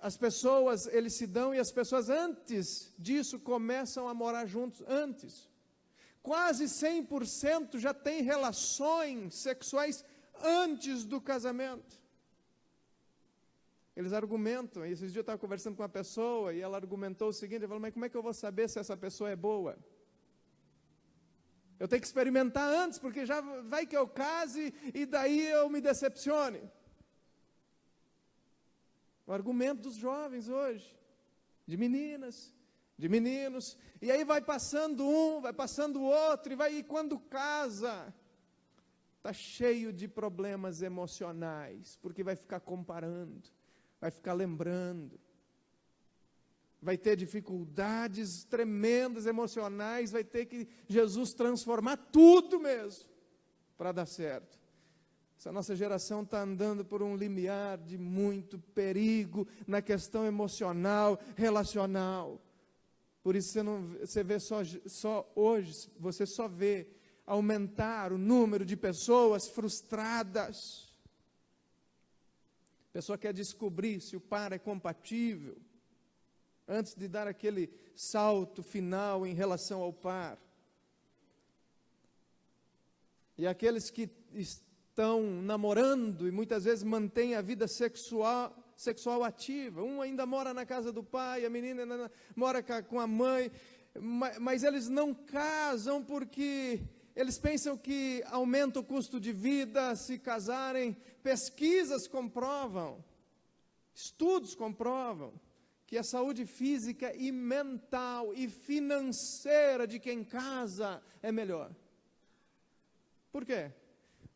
as pessoas, eles se dão, e as pessoas antes disso começam a morar juntos antes. Quase 100% já tem relações sexuais antes do casamento. Eles argumentam, e esses dias eu estava conversando com uma pessoa, e ela argumentou o seguinte, eu falei, mas como é que eu vou saber se essa pessoa é boa? Eu tenho que experimentar antes, porque já vai que eu case, e daí eu me decepcione. O argumento dos jovens hoje, de meninas, de meninos, e aí vai passando um, vai passando o outro, e quando casa, está cheio de problemas emocionais, porque vai ficar comparando, vai ficar lembrando, vai ter dificuldades tremendas emocionais, vai ter que Jesus transformar tudo mesmo, para dar certo. Essa nossa geração está andando por um limiar de muito perigo na questão emocional, relacional. Por isso você vê só hoje, você só vê aumentar o número de pessoas frustradas. A pessoa quer descobrir se o par é compatível, antes de dar aquele salto final em relação ao par. E aqueles que estão namorando e muitas vezes mantêm a vida sexual ativa, um ainda mora na casa do pai, a menina ainda mora com a mãe, mas eles não casam porque eles pensam que aumenta o custo de vida se casarem. Pesquisas comprovam, estudos comprovam, que a saúde física e mental e financeira de quem casa é melhor. Por quê?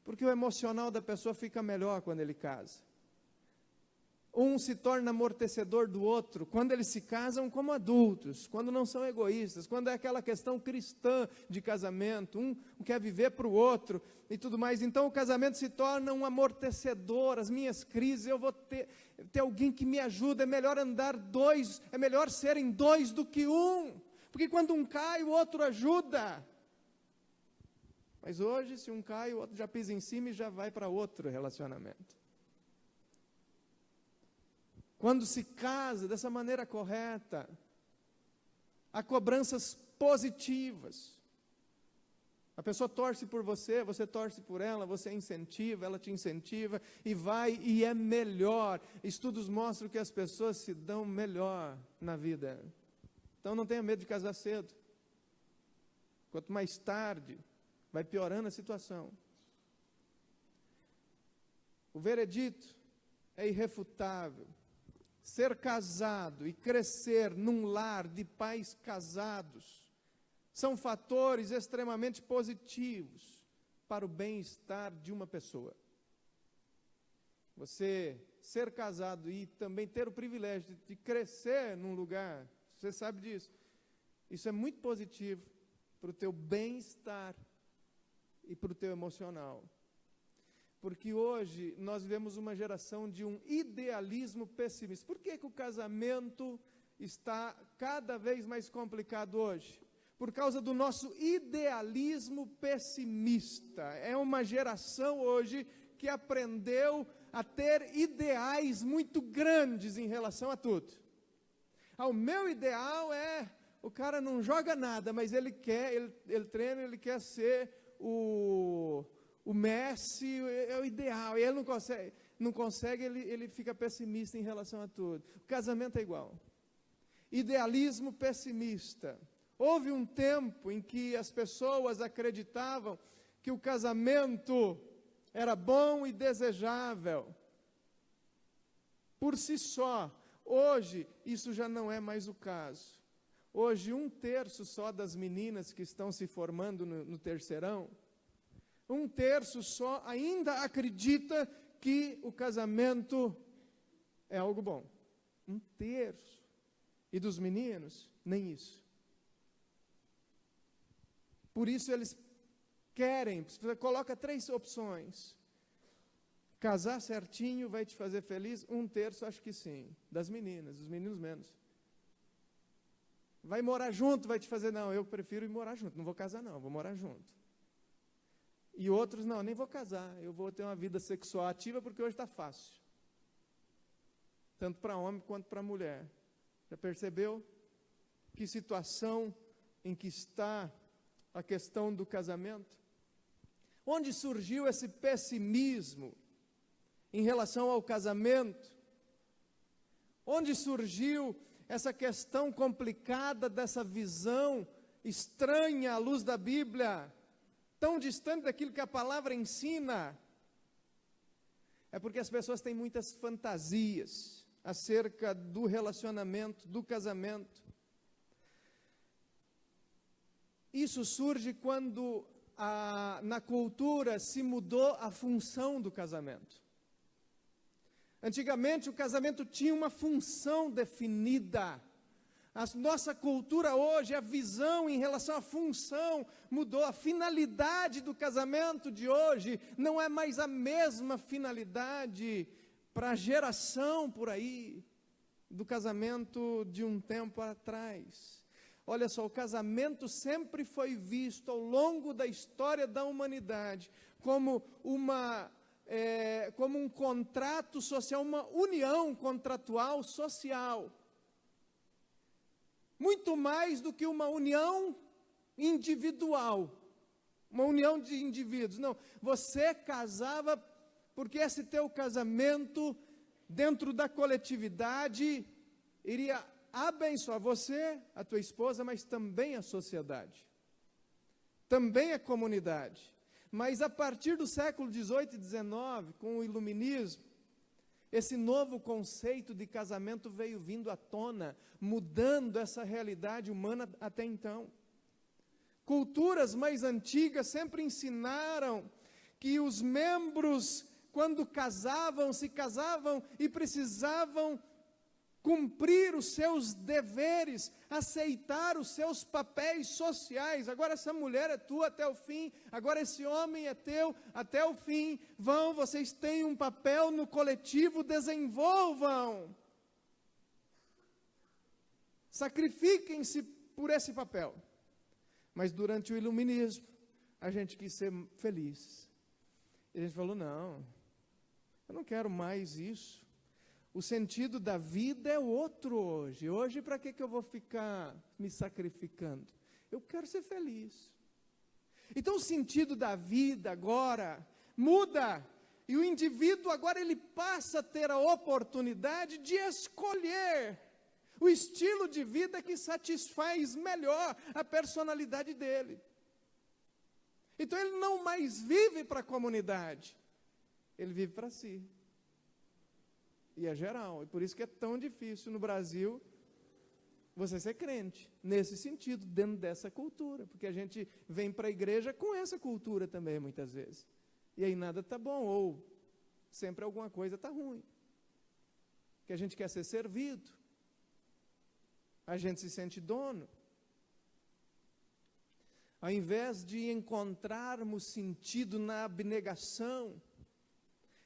Porque o emocional da pessoa fica melhor quando ele casa. Um se torna amortecedor do outro quando eles se casam como adultos, quando não são egoístas, quando é aquela questão cristã de casamento, um quer viver para o outro e tudo mais. Então o casamento se torna um amortecedor. As minhas crises, eu vou ter alguém que me ajuda. É melhor andar dois, é melhor serem dois do que um, porque quando um cai, o outro ajuda. Mas hoje, se um cai, o outro já pisa em cima e já vai para outro relacionamento. Quando se casa dessa maneira correta, há cobranças positivas. A pessoa torce por você, você torce por ela, você incentiva, ela te incentiva, e vai e é melhor. Estudos mostram que as pessoas se dão melhor na vida. Então não tenha medo de casar cedo. Quanto mais tarde, vai piorando a situação. O veredito é irrefutável. Ser casado e crescer num lar de pais casados são fatores extremamente positivos para o bem-estar de uma pessoa. Você ser casado e também ter o privilégio de crescer num lugar, você sabe disso, isso é muito positivo para o teu bem-estar e para o teu emocional. Porque hoje nós vivemos uma geração de um idealismo pessimista. Por que o casamento está cada vez mais complicado hoje? Por causa do nosso idealismo pessimista. É uma geração hoje que aprendeu a ter ideais muito grandes em relação a tudo. O meu ideal é, o cara não joga nada, mas ele treina, ele quer ser o Messi, é o ideal, e ele não consegue, ele fica pessimista em relação a tudo. O casamento é igual. Idealismo pessimista. Houve um tempo em que as pessoas acreditavam que o casamento era bom e desejável por si só. Hoje, isso já não é mais o caso. Hoje, 1/3 só das meninas que estão se formando no terceirão, 1/3 só ainda acredita que o casamento é algo bom. 1/3. E dos meninos, nem isso. Por isso eles querem, você coloca 3 opções. Casar certinho vai te fazer feliz? 1/3 acho que sim. Das meninas, dos meninos menos. Vai morar junto, vai te fazer, não, eu prefiro ir morar junto, não vou casar não, vou morar junto. E outros, não, nem vou casar, eu vou ter uma vida sexual ativa porque hoje está fácil. Tanto para homem quanto para mulher. Já percebeu que situação em que está a questão do casamento? Onde surgiu esse pessimismo em relação ao casamento? Onde surgiu essa questão complicada dessa visão estranha à luz da Bíblia, tão distante daquilo que a palavra ensina? É porque as pessoas têm muitas fantasias acerca do relacionamento, do casamento. Isso surge quando na cultura se mudou a função do casamento. Antigamente o casamento tinha uma função definida. A nossa cultura hoje, a visão em relação à função mudou. A finalidade do casamento de hoje não é mais a mesma finalidade para a geração por aí do casamento de um tempo atrás. Olha só, o casamento sempre foi visto ao longo da história da humanidade como um contrato social, uma união contratual social. Muito mais do que uma união individual, uma união de indivíduos. Não, você casava porque esse teu casamento, dentro da coletividade, iria abençoar você, a tua esposa, mas também a sociedade, também a comunidade. Mas a partir do século XVIII e XIX, com o iluminismo, esse novo conceito de casamento veio vindo à tona, mudando essa realidade humana até então. Culturas mais antigas sempre ensinaram que os membros, quando se casavam e precisavam cumprir os seus deveres, aceitar os seus papéis sociais. Agora essa mulher é tua até o fim, agora esse homem é teu até o fim. Vocês têm um papel no coletivo, desenvolvam. Sacrifiquem-se por esse papel. Mas durante o iluminismo, a gente quis ser feliz. E a gente falou, não, eu não quero mais isso. O sentido da vida é outro hoje. Hoje, para que eu vou ficar me sacrificando? Eu quero ser feliz. Então, o sentido da vida agora muda. E o indivíduo agora ele passa a ter a oportunidade de escolher o estilo de vida que satisfaz melhor a personalidade dele. Então, ele não mais vive para a comunidade. Ele vive para si. E é geral, e por isso que é tão difícil no Brasil você ser crente, nesse sentido, dentro dessa cultura, porque a gente vem para a igreja com essa cultura também, muitas vezes, e aí nada está bom, ou sempre alguma coisa está ruim, que a gente quer ser servido, a gente se sente dono, ao invés de encontrarmos sentido na abnegação,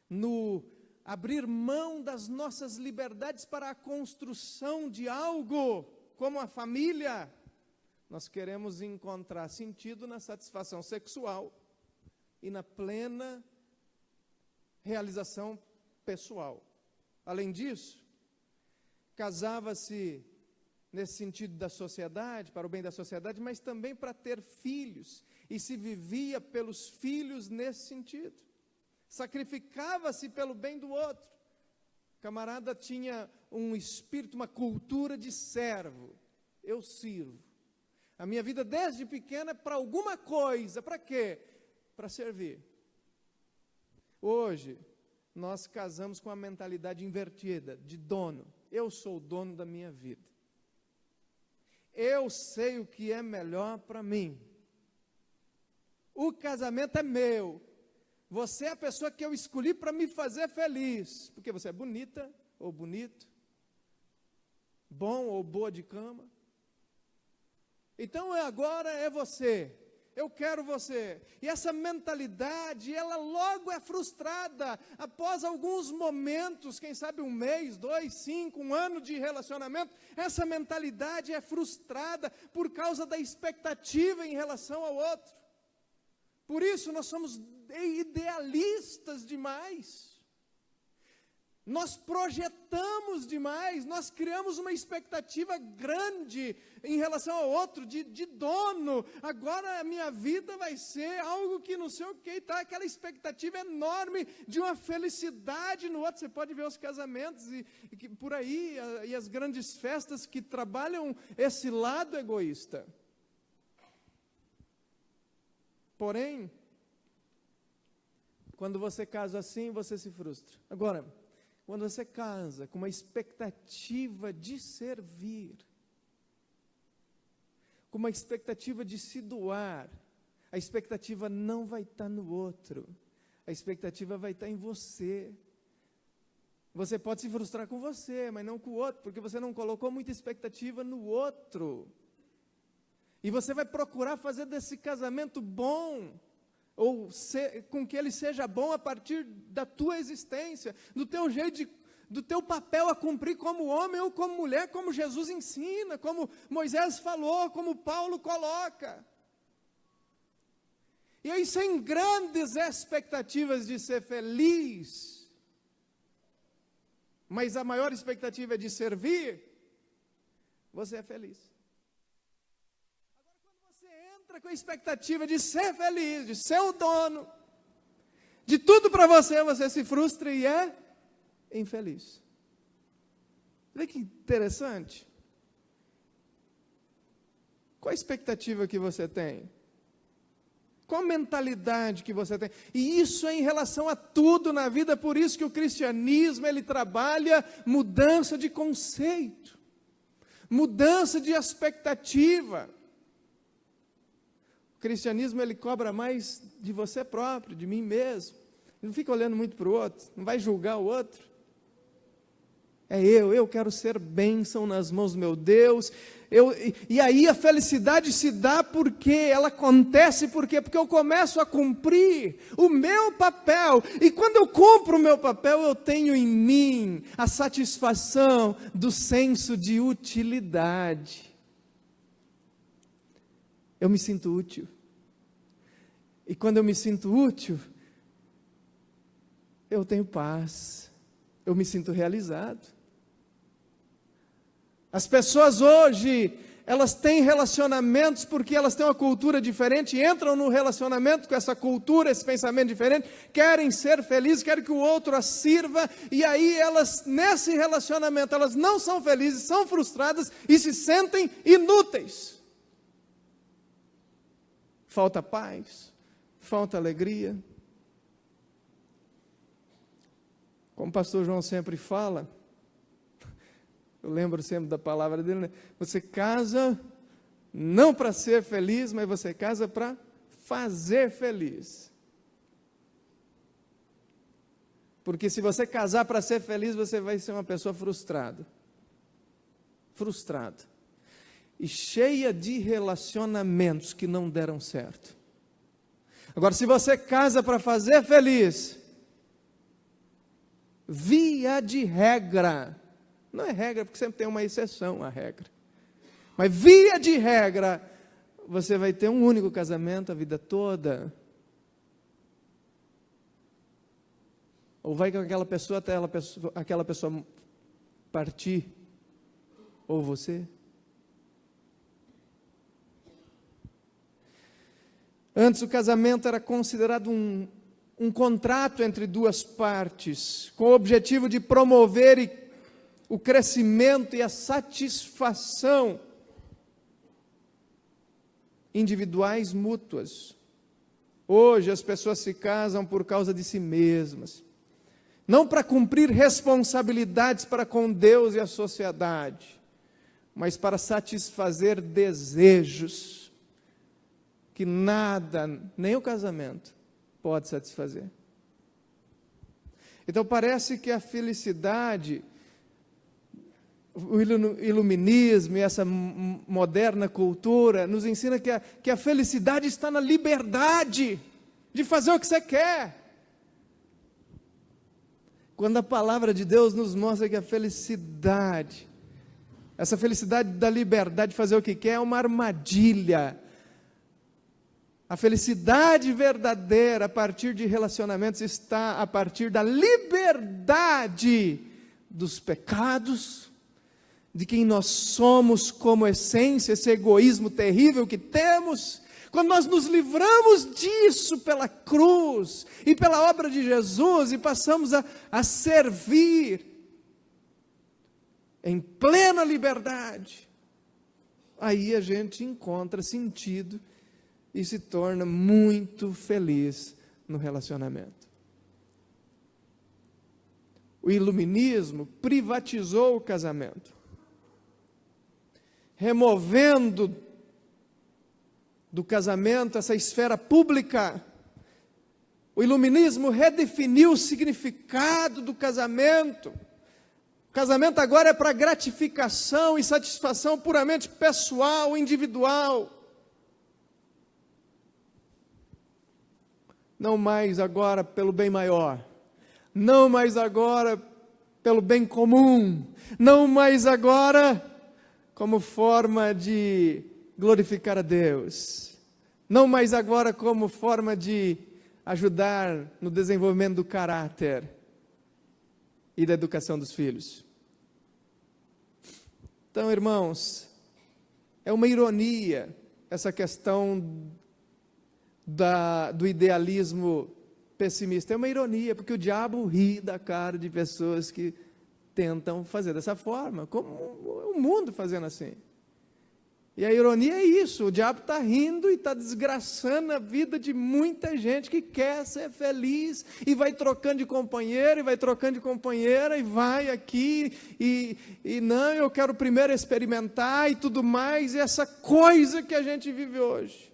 no abrir mão das nossas liberdades para a construção de algo, como a família, nós queremos encontrar sentido na satisfação sexual e na plena realização pessoal. Além disso, casava-se nesse sentido da sociedade, para o bem da sociedade, mas também para ter filhos, e se vivia pelos filhos nesse sentido. Sacrificava-se pelo bem do outro. O camarada tinha um espírito, uma cultura de servo. Eu sirvo. A minha vida desde pequena é para alguma coisa. Para quê? Para servir. Hoje, nós casamos com a mentalidade invertida, de dono. Eu sou o dono da minha vida. Eu sei o que é melhor para mim. O casamento é meu. Você é a pessoa que eu escolhi para me fazer feliz, porque você é bonita ou bonito, bom ou boa de cama. Então agora é você, eu quero você. E essa mentalidade, ela logo é frustrada, após alguns momentos, quem sabe 1 mês, 2, 5, 1 ano de relacionamento, essa mentalidade é frustrada por causa da expectativa em relação ao outro. Por isso nós somos idealistas demais, nós projetamos demais, nós criamos uma expectativa grande em relação ao outro, de dono. Agora a minha vida vai ser algo que não sei o que, tá? Aquela expectativa enorme de uma felicidade no outro. Você pode ver os casamentos e por aí, e as grandes festas que trabalham esse lado egoísta. Porém, quando você casa assim, você se frustra. Agora, quando você casa com uma expectativa de servir, com uma expectativa de se doar, a expectativa não vai estar no outro, a expectativa vai estar em você. Você pode se frustrar com você, mas não com o outro, porque você não colocou muita expectativa no outro. E você vai procurar fazer desse casamento bom, ou com que ele seja bom a partir da tua existência, do teu jeito, do teu papel a cumprir como homem ou como mulher, como Jesus ensina, como Moisés falou, como Paulo coloca. E aí, sem grandes expectativas de ser feliz, mas a maior expectativa é de servir, você é feliz. Com a expectativa de ser feliz, de ser o dono, de tudo para você, você se frustra e é infeliz. Vê que interessante. Qual a expectativa que você tem? Qual a mentalidade que você tem? E isso é em relação a tudo na vida, por isso que o cristianismo, ele trabalha mudança de conceito, mudança de expectativa. O cristianismo, ele cobra mais de você próprio, de mim mesmo. Ele não fica olhando muito para o outro, não vai julgar o outro. É eu quero ser bênção nas mãos do meu Deus. E aí a felicidade se dá porque ela acontece, porque eu começo a cumprir o meu papel, e quando eu cumpro o meu papel, eu tenho em mim a satisfação do senso de utilidade. Eu me sinto útil, e quando eu me sinto útil, eu tenho paz, eu me sinto realizado. As pessoas hoje, elas têm relacionamentos porque elas têm uma cultura diferente, entram no relacionamento com essa cultura, esse pensamento diferente, querem ser felizes, querem que o outro as sirva, e aí elas, nesse relacionamento, elas não são felizes, são frustradas e se sentem inúteis. Falta paz, falta alegria. Como o pastor João sempre fala, eu lembro sempre da palavra dele, né? Você casa não para ser feliz, mas você casa para fazer feliz. Porque se você casar para ser feliz, você vai ser uma pessoa frustrada. Frustrada. E cheia de relacionamentos que não deram certo. Agora, se você casa para fazer feliz, via de regra, não é regra, porque sempre tem uma exceção à regra, mas via de regra, você vai ter um único casamento a vida toda, ou vai com aquela pessoa até aquela pessoa partir, ou você. Antes o casamento era considerado um contrato entre duas partes, com o objetivo de promover o crescimento e a satisfação individuais mútuas. Hoje as pessoas se casam por causa de si mesmas, não para cumprir responsabilidades para com Deus e a sociedade, mas para satisfazer desejos que nada, nem o casamento, pode satisfazer. Então parece que a felicidade, o iluminismo e essa moderna cultura nos ensina que a felicidade está na liberdade de fazer o que você quer. Quando a palavra de Deus nos mostra que a felicidade, essa felicidade da liberdade de fazer o que quer, é uma armadilha. A felicidade verdadeira a partir de relacionamentos está a partir da liberdade dos pecados, de quem nós somos como essência, esse egoísmo terrível que temos. Quando nós nos livramos disso pela cruz e pela obra de Jesus e passamos a servir em plena liberdade, aí a gente encontra sentido e se torna muito feliz no relacionamento. O iluminismo privatizou o casamento, removendo do casamento essa esfera pública. O iluminismo redefiniu o significado do casamento. O casamento agora é para gratificação e satisfação puramente pessoal, individual. Não mais agora pelo bem maior, não mais agora pelo bem comum, não mais agora como forma de glorificar a Deus, não mais agora como forma de ajudar no desenvolvimento do caráter e da educação dos filhos. Então, irmãos, é uma ironia essa questão do idealismo pessimista. É uma ironia, porque o diabo ri da cara de pessoas que tentam fazer dessa forma, como o mundo fazendo assim. E a ironia é isso, o diabo está rindo e está desgraçando a vida de muita gente que quer ser feliz, e vai trocando de companheiro, e vai trocando de companheira, e vai aqui, e não, eu quero primeiro experimentar e tudo mais, e essa coisa que a gente vive hoje.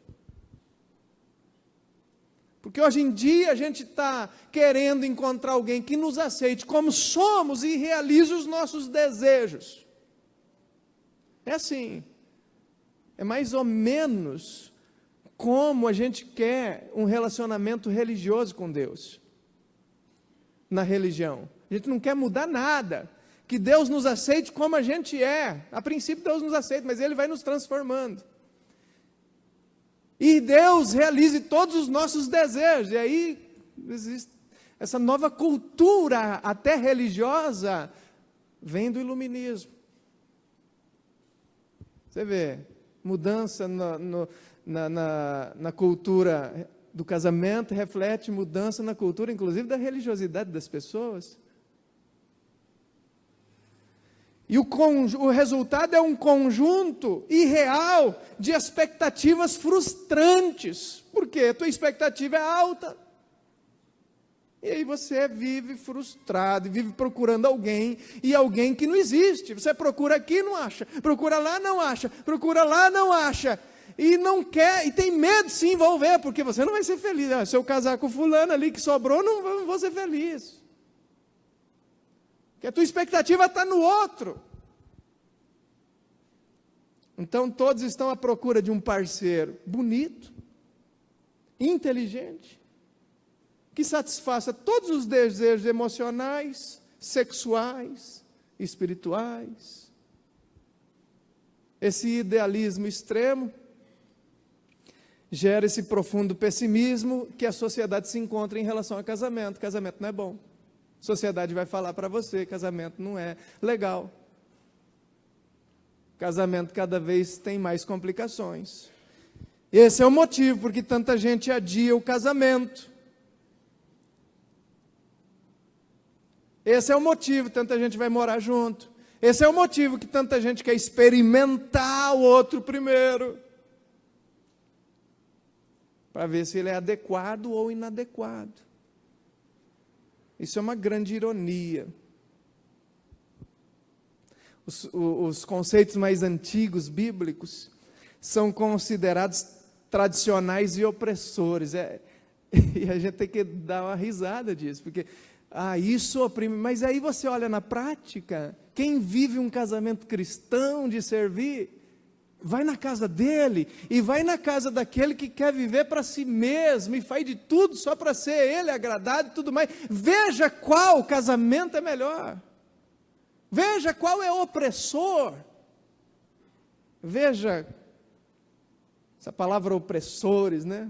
Porque hoje em dia a gente está querendo encontrar alguém que nos aceite como somos e realize os nossos desejos. É assim. É mais ou menos como a gente quer um relacionamento religioso com Deus. Na religião. A gente não quer mudar nada. Que Deus nos aceite como a gente é. A princípio Deus nos aceita, mas Ele vai nos transformando. E Deus realize todos os nossos desejos. E aí existe essa nova cultura, até religiosa, vem do iluminismo. Você vê, mudança na cultura do casamento reflete mudança na cultura, inclusive da religiosidade das pessoas. E o resultado é um conjunto irreal de expectativas frustrantes. Por quê? A tua expectativa é alta. E aí você vive frustrado, vive procurando alguém, e alguém que não existe. Você procura aqui, não acha. Procura lá, não acha. Procura lá, não acha. E não quer, e tem medo de se envolver, porque você não vai ser feliz. Se eu casar com fulano ali que sobrou, não vou ser feliz. Porque a tua expectativa está no outro. Então todos estão à procura de um parceiro bonito, inteligente, que satisfaça todos os desejos emocionais, sexuais, espirituais. Esse idealismo extremo gera esse profundo pessimismo que a sociedade se encontra em relação a casamento. Casamento não é bom. A sociedade vai falar para você, casamento não é legal. Casamento cada vez tem mais complicações. Esse é o motivo porque tanta gente adia o casamento. Esse é o motivo que tanta gente vai morar junto. Esse é o motivo que tanta gente quer experimentar o outro primeiro, para ver se ele é adequado ou inadequado. Isso é uma grande ironia. Os conceitos mais antigos, bíblicos, são considerados tradicionais e opressores. E a gente tem que dar uma risada disso, porque isso oprime. Mas aí você olha na prática, quem vive um casamento cristão de servir, vai na casa dele, e vai na casa daquele que quer viver para si mesmo, e faz de tudo só para ser ele agradado e tudo mais. Veja qual casamento é melhor. Veja qual é opressor. Veja, essa palavra opressores, né?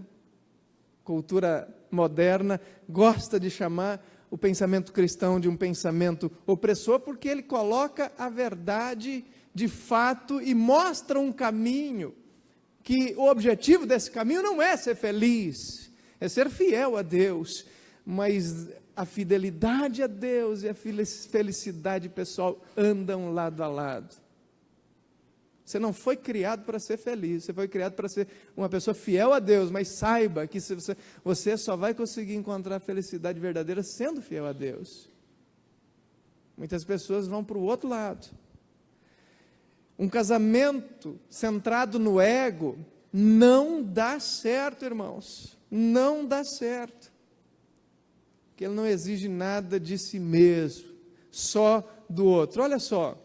Cultura moderna gosta de chamar o pensamento cristão de um pensamento opressor, porque ele coloca a verdade de fato e mostra um caminho, que o objetivo desse caminho não é ser feliz, é ser fiel a Deus, mas a fidelidade a Deus e a felicidade pessoal andam lado a lado. Você não foi criado para ser feliz, você foi criado para ser uma pessoa fiel a Deus, mas saiba que você só vai conseguir encontrar a felicidade verdadeira sendo fiel a Deus. Muitas pessoas vão para o outro lado. Um casamento centrado no ego não dá certo, irmãos, não dá certo. Porque ele não exige nada de si mesmo, só do outro. Olha só,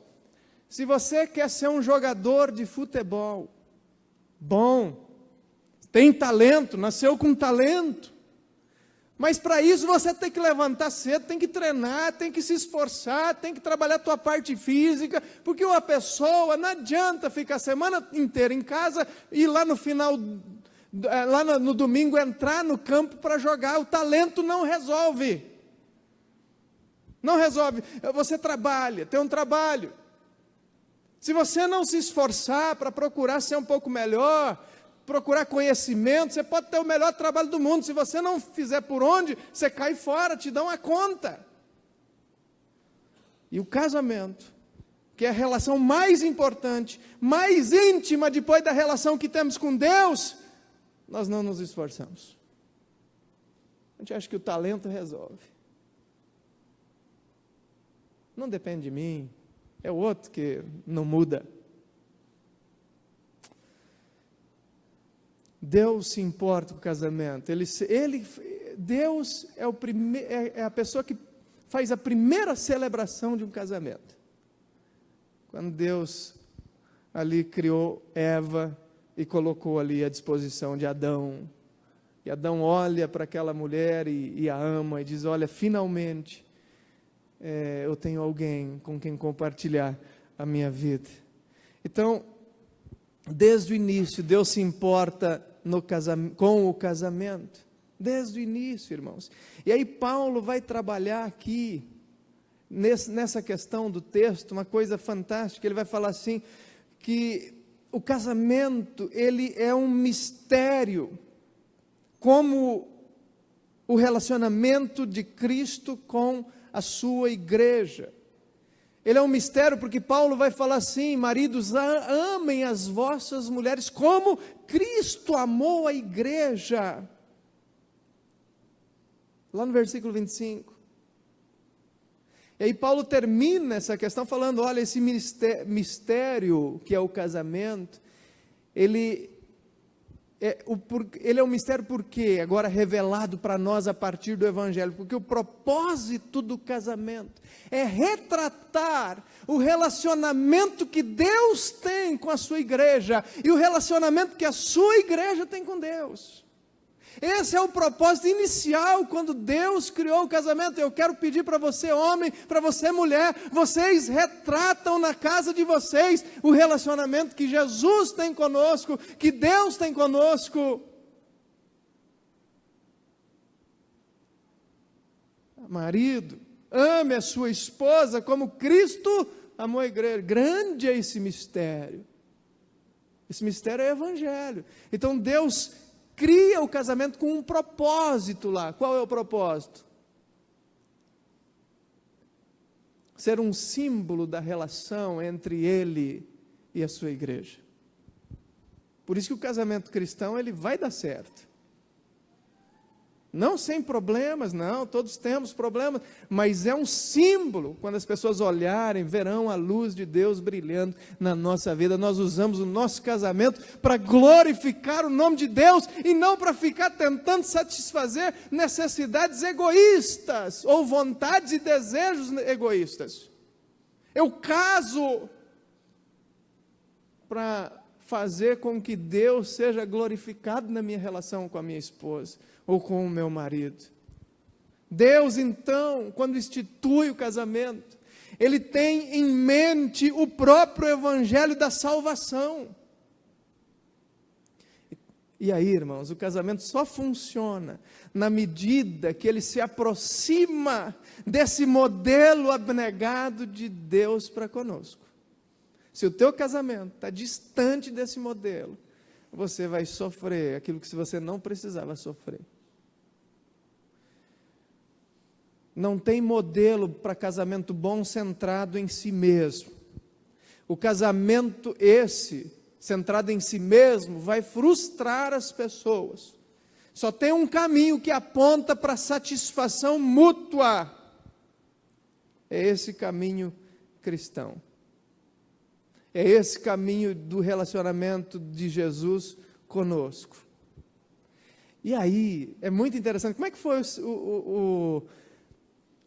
se você quer ser um jogador de futebol bom, tem talento, nasceu com talento, mas para isso você tem que levantar cedo, tem que treinar, tem que se esforçar, tem que trabalhar a tua parte física, porque uma pessoa não adianta ficar a semana inteira em casa e lá no final, lá no domingo entrar no campo para jogar. O talento não resolve. Não resolve. Você trabalha, tem um trabalho. Se você não se esforçar para procurar ser um pouco melhor, procurar conhecimento, você pode ter o melhor trabalho do mundo. Se você não fizer por onde, você cai fora, te dão a conta. E o casamento que é a relação mais importante, mais íntima depois da relação que temos com Deus, nós não nos esforçamos. A gente acha que o talento resolve. Não depende de mim, é o outro que não muda. Deus se importa com o casamento. Deus é a pessoa que faz a primeira celebração de um casamento. Quando Deus ali criou Eva e colocou ali à disposição de Adão. E Adão olha para aquela mulher e a ama e diz, olha, finalmente eu tenho alguém com quem compartilhar a minha vida. Então, desde o início, Deus se importa com o casamento. Desde o início, irmãos. E aí Paulo vai trabalhar aqui, nessa questão do texto, uma coisa fantástica. Ele vai falar assim, que o casamento, ele é um mistério, como o relacionamento de Cristo com a sua igreja. Ele é um mistério porque Paulo vai falar assim, maridos, amem as vossas mulheres como Cristo amou a igreja. Lá no versículo 25. E aí Paulo termina essa questão falando, olha, esse mistério que é o casamento, ele é um mistério porque agora revelado para nós a partir do Evangelho, porque o propósito do casamento é retratar o relacionamento que Deus tem com a sua igreja e o relacionamento que a sua igreja tem com Deus. Esse é o propósito inicial quando Deus criou o casamento. Eu quero pedir para você homem, para você mulher, vocês retratam na casa de vocês o relacionamento que Jesus tem conosco, que Deus tem conosco. Marido, ame a sua esposa como Cristo amou a igreja. Grande é esse mistério. Esse mistério é o Evangelho. Então Deus cria o casamento com um propósito lá. Qual é o propósito? Ser um símbolo da relação entre Ele e a sua igreja. Por isso que o casamento cristão, ele vai dar certo. Não sem problemas, não, todos temos problemas, mas é um símbolo. Quando as pessoas olharem, verão a luz de Deus brilhando na nossa vida. Nós usamos o nosso casamento para glorificar o nome de Deus e não para ficar tentando satisfazer necessidades egoístas ou vontades e desejos egoístas. Eu caso para fazer com que Deus seja glorificado na minha relação com a minha esposa ou com o meu marido. Deus, então, quando institui o casamento, Ele tem em mente o próprio Evangelho da salvação. E aí, irmãos, o casamento só funciona na medida que ele se aproxima desse modelo abnegado de Deus para conosco. Se o teu casamento está distante desse modelo, você vai sofrer aquilo que você não precisava sofrer. Não tem modelo para casamento bom centrado em si mesmo. O casamento centrado em si mesmo, vai frustrar as pessoas. Só tem um caminho que aponta para a satisfação mútua. É esse caminho cristão. É esse caminho do relacionamento de Jesus conosco. E aí, é muito interessante, como é que foi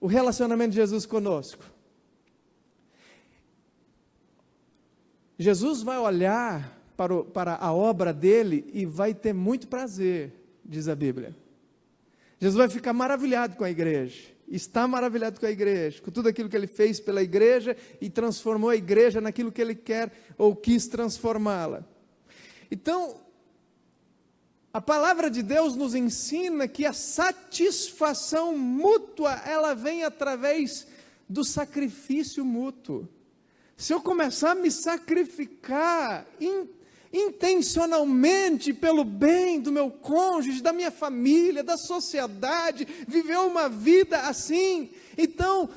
o relacionamento de Jesus conosco? Jesus vai olhar para a obra dele e vai ter muito prazer, diz a Bíblia. Jesus vai ficar maravilhado com a igreja, está maravilhado com a igreja, com tudo aquilo que ele fez pela igreja e transformou a igreja naquilo que ele quer ou quis transformá-la. Então, a palavra de Deus nos ensina que a satisfação mútua, ela vem através do sacrifício mútuo. Se eu começar a me sacrificar intencionalmente pelo bem do meu cônjuge, da minha família, da sociedade, viver uma vida assim, então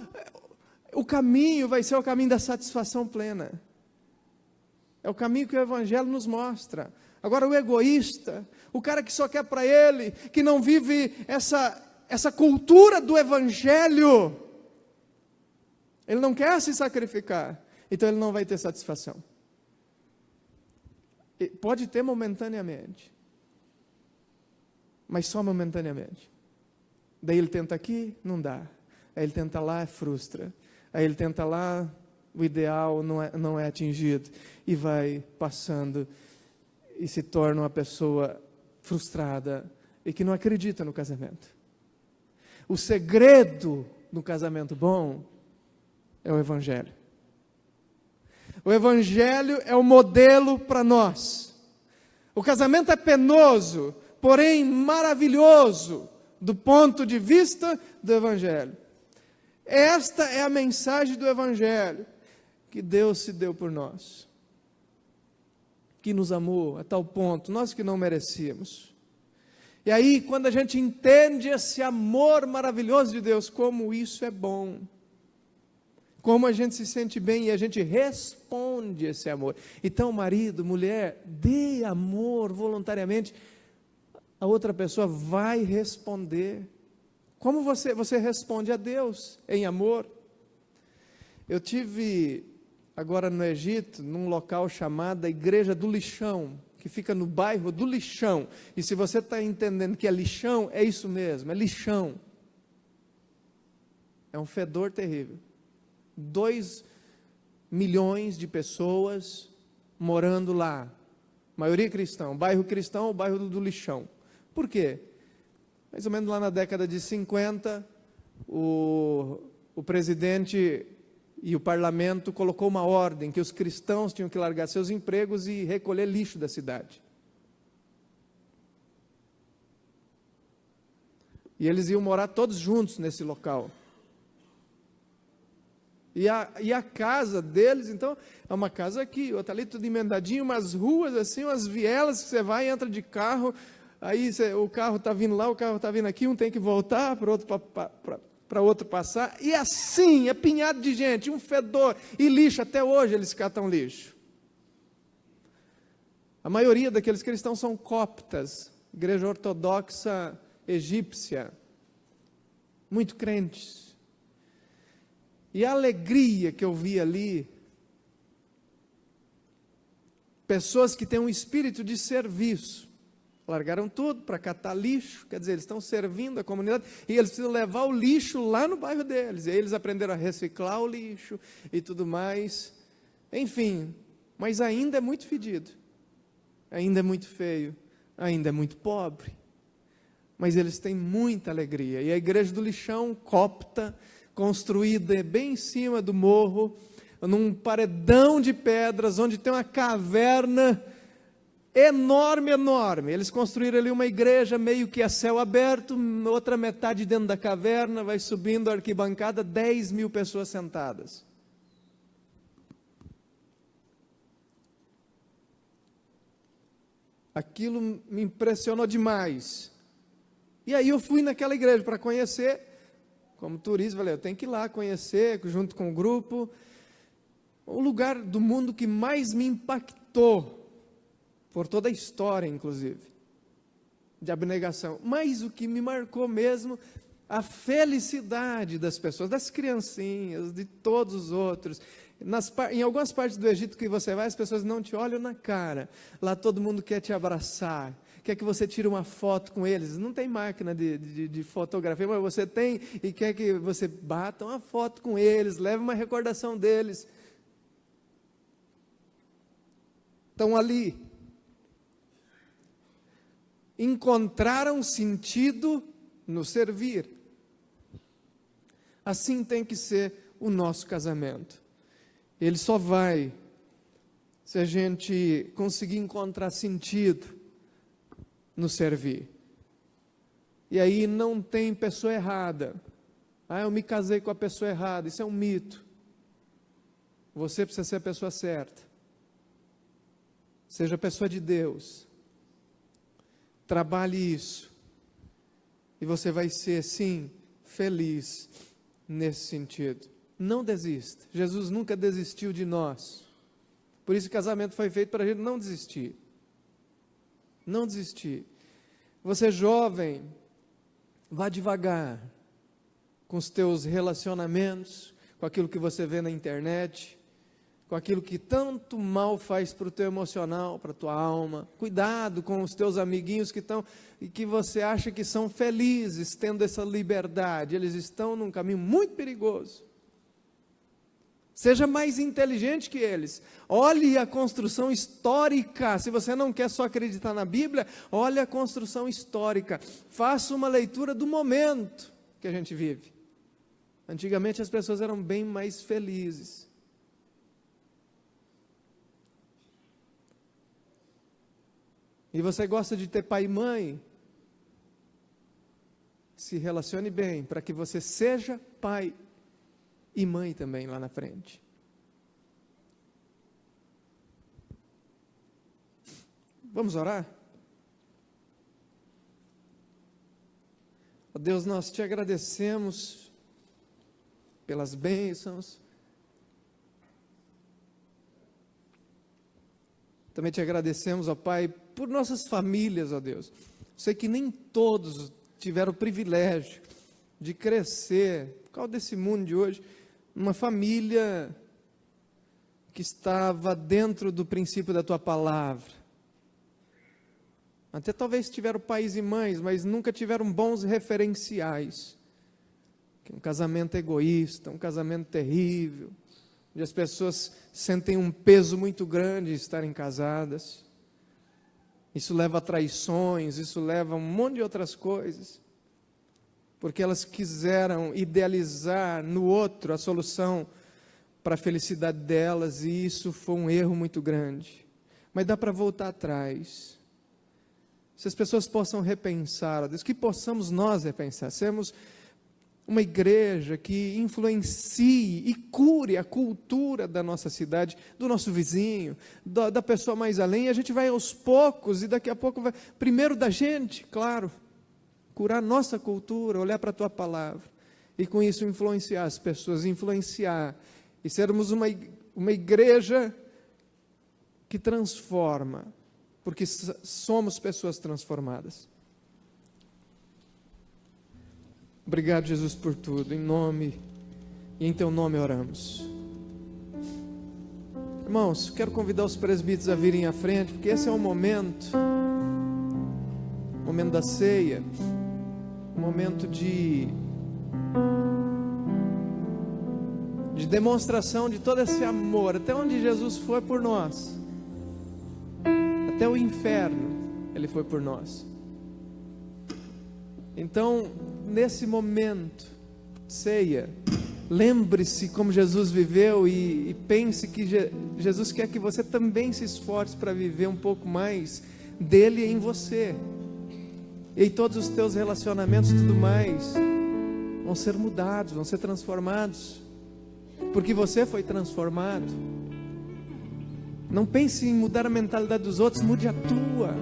o caminho vai ser o caminho da satisfação plena. É o caminho que o Evangelho nos mostra. Agora, o egoísta, o cara que só quer para ele, que não vive essa cultura do Evangelho, ele não quer se sacrificar, então ele não vai ter satisfação. Pode ter momentaneamente, mas só momentaneamente. Daí ele tenta aqui, não dá. Aí ele tenta lá, frustra. Aí ele tenta lá, o ideal não é atingido. E vai passando e se torna uma pessoa frustrada e que não acredita no casamento. O segredo do casamento bom é o Evangelho. O Evangelho é o modelo para nós. O casamento é penoso, porém maravilhoso, do ponto de vista do Evangelho. Esta é a mensagem do Evangelho, que Deus se deu por nós, que nos amou a tal ponto, nós que não merecíamos. E aí, quando a gente entende esse amor maravilhoso de Deus, como isso é bom, como a gente se sente bem e a gente responde esse amor. Então, marido, mulher, dê amor voluntariamente, a outra pessoa vai responder. Como você responde a Deus em amor? Eu tive agora no Egito, num local chamado a Igreja do Lixão, que fica no bairro do Lixão. E se você está entendendo que é lixão, é isso mesmo, é lixão. É um fedor terrível. 2 milhões de pessoas morando lá, maioria cristã, bairro cristão, o bairro do Lixão. Por quê? Mais ou menos lá na década de 50, o presidente e o parlamento colocou uma ordem que os cristãos tinham que largar seus empregos e recolher lixo da cidade. E eles iam morar todos juntos nesse local. E a casa deles, então, é uma casa aqui, outra ali, tudo emendadinho, umas ruas assim, umas vielas que você vai e entra de carro, aí o carro está vindo lá, o carro está vindo aqui, um tem que voltar para outro passar, e assim, é pinhado de gente, um fedor, e lixo, até hoje eles catam lixo. A maioria daqueles cristãos são coptas, igreja ortodoxa egípcia, muito crentes. E a alegria que eu vi ali, pessoas que têm um espírito de serviço, largaram tudo para catar lixo, quer dizer, eles estão servindo a comunidade, e eles precisam levar o lixo lá no bairro deles, e aí eles aprenderam a reciclar o lixo e tudo mais, enfim, mas ainda é muito fedido, ainda é muito feio, ainda é muito pobre, mas eles têm muita alegria, e a igreja do Lixão, copta, construída bem em cima do morro, num paredão de pedras, onde tem uma caverna enorme, enorme. Eles construíram ali uma igreja meio que a céu aberto, outra metade dentro da caverna, vai subindo a arquibancada, 10 mil pessoas sentadas. Aquilo me impressionou demais. E aí eu fui naquela igreja para conhecer. Como turista, falei, eu tenho que ir lá conhecer, junto com o grupo. O lugar do mundo que mais me impactou, por toda a história, inclusive, de abnegação. Mas o que me marcou mesmo, a felicidade das pessoas, das criancinhas, de todos os outros. Em algumas partes do Egito que você vai, as pessoas não te olham na cara. Lá todo mundo quer te abraçar. Quer que você tire uma foto com eles, não tem máquina de fotografia, mas você tem, e quer que você bata uma foto com eles, leve uma recordação deles. Estão ali, encontraram sentido no servir. Assim tem que ser o nosso casamento. Ele só vai se a gente conseguir encontrar sentido no servir. E aí não tem pessoa errada. Eu me casei com a pessoa errada. Isso é um mito. Você precisa ser a pessoa certa. Seja a pessoa de Deus. Trabalhe isso. E você vai ser, sim, feliz nesse sentido. Não desista. Jesus nunca desistiu de nós. Por isso o casamento foi feito para a gente não desistir. Não desistir. Você jovem, vá devagar com os teus relacionamentos, com aquilo que você vê na internet, com aquilo que tanto mal faz para o teu emocional, para a tua alma. Cuidado com os teus amiguinhos que estão e que você acha que são felizes tendo essa liberdade. Eles estão num caminho muito perigoso. Seja mais inteligente que eles. Olhe a construção histórica. Se você não quer só acreditar na Bíblia, olhe a construção histórica. Faça uma leitura do momento que a gente vive. Antigamente as pessoas eram bem mais felizes. E você gosta de ter pai e mãe? Se relacione bem para que você seja pai e mãe também lá na frente. Vamos orar? Ó Deus, nós te agradecemos pelas bênçãos. Também te agradecemos, ó Pai, por nossas famílias, ó Deus. Sei que nem todos tiveram o privilégio de crescer, por causa desse mundo de hoje, uma família que estava dentro do princípio da tua palavra. Até talvez tiveram pais e mães, mas nunca tiveram bons referenciais. Um casamento egoísta, um casamento terrível, onde as pessoas sentem um peso muito grande de estarem casadas. Isso leva a traições, isso leva a um monte de outras coisas. Porque elas quiseram idealizar no outro a solução para a felicidade delas, e isso foi um erro muito grande. Mas dá para voltar atrás. Se as pessoas possam repensar, ó Deus, que possamos nós repensar, sermos uma igreja que influencie e cure a cultura da nossa cidade, do nosso vizinho, da pessoa mais além, e a gente vai aos poucos, e daqui a pouco vai, primeiro da gente, claro, curar nossa cultura, olhar para a tua palavra, e com isso influenciar as pessoas, influenciar, e sermos uma igreja que transforma, porque somos pessoas transformadas. Obrigado, Jesus, por tudo, em nome, e em teu nome oramos. Irmãos, quero convidar os presbíteros a virem à frente, porque esse é o momento da ceia, um momento de demonstração de todo esse amor, até onde Jesus foi por nós, até o inferno, Ele foi por nós. Então, nesse momento, ceia, lembre-se como Jesus viveu e pense que Jesus quer que você também se esforce para viver um pouco mais dele em você. E todos os teus relacionamentos e tudo mais vão ser mudados, vão ser transformados, porque você foi transformado. Não pense em mudar a mentalidade dos outros, mude a tua.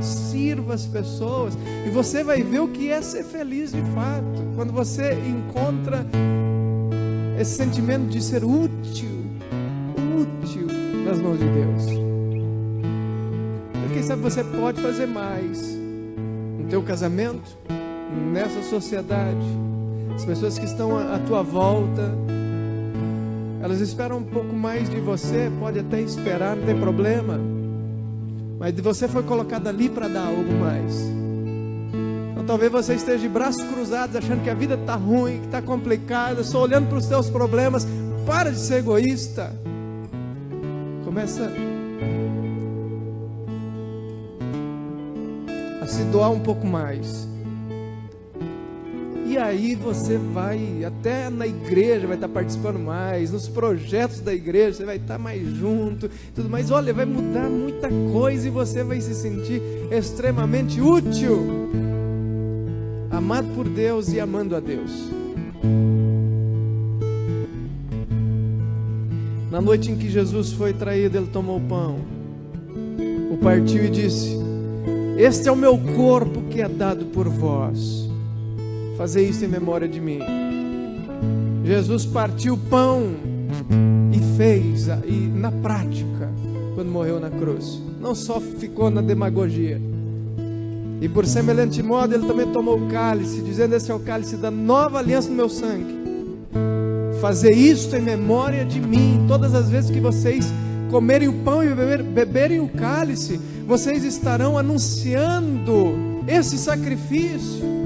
Sirva as pessoas e você vai ver o que é ser feliz de fato, quando você encontra esse sentimento de ser útil nas mãos de Deus. Porque quem sabe você pode fazer mais no teu casamento, nessa sociedade. As pessoas que estão à tua volta, elas esperam um pouco mais de você, pode até esperar, não tem problema. Mas você foi colocado ali para dar algo mais. Então talvez você esteja de braços cruzados, achando que a vida está ruim, que está complicada, só olhando para os seus problemas. Para de ser egoísta. Começa a se doar um pouco mais. E aí você vai, até na igreja vai estar participando mais, nos projetos da igreja você vai estar mais junto, tudo mais. Olha, vai mudar muita coisa e você vai se sentir extremamente útil, amado por Deus e amando a Deus. Na noite em que Jesus foi traído, Ele tomou o pão, o partiu e disse: este é o meu corpo que é dado por vós. Fazer isso em memória de mim. Jesus partiu o pão e fez, e na prática, quando morreu na cruz, não só ficou na demagogia. E por semelhante modo ele também tomou o cálice, dizendo: esse é o cálice da nova aliança no meu sangue. Fazer isto em memória de mim. Todas as vezes que vocês comerem o pão e beberem o cálice, vocês estarão anunciando esse sacrifício.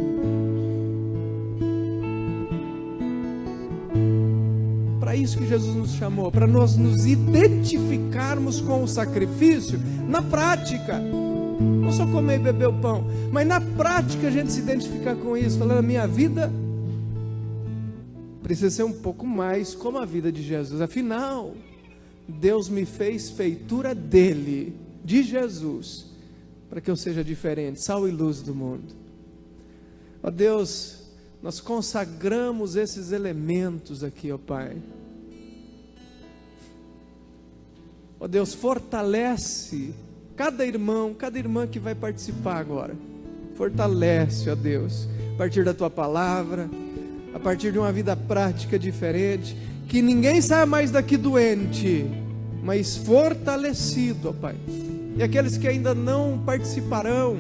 Para isso que Jesus nos chamou, para nós nos identificarmos com o sacrifício na prática. Não só comer e beber o pão, mas na prática a gente se identificar com isso, falando: a minha vida precisa ser um pouco mais como a vida de Jesus. Afinal, Deus me fez feitura dele, de Jesus, para que eu seja diferente, sal e luz do mundo. Ó Deus, nós consagramos esses elementos aqui, ó Pai. Ó Deus, fortalece cada irmão, cada irmã que vai participar agora. Fortalece, ó Deus, a partir da Tua palavra, a partir de uma vida prática diferente, que ninguém saia mais daqui doente, mas fortalecido, ó Pai. E aqueles que ainda não participarão,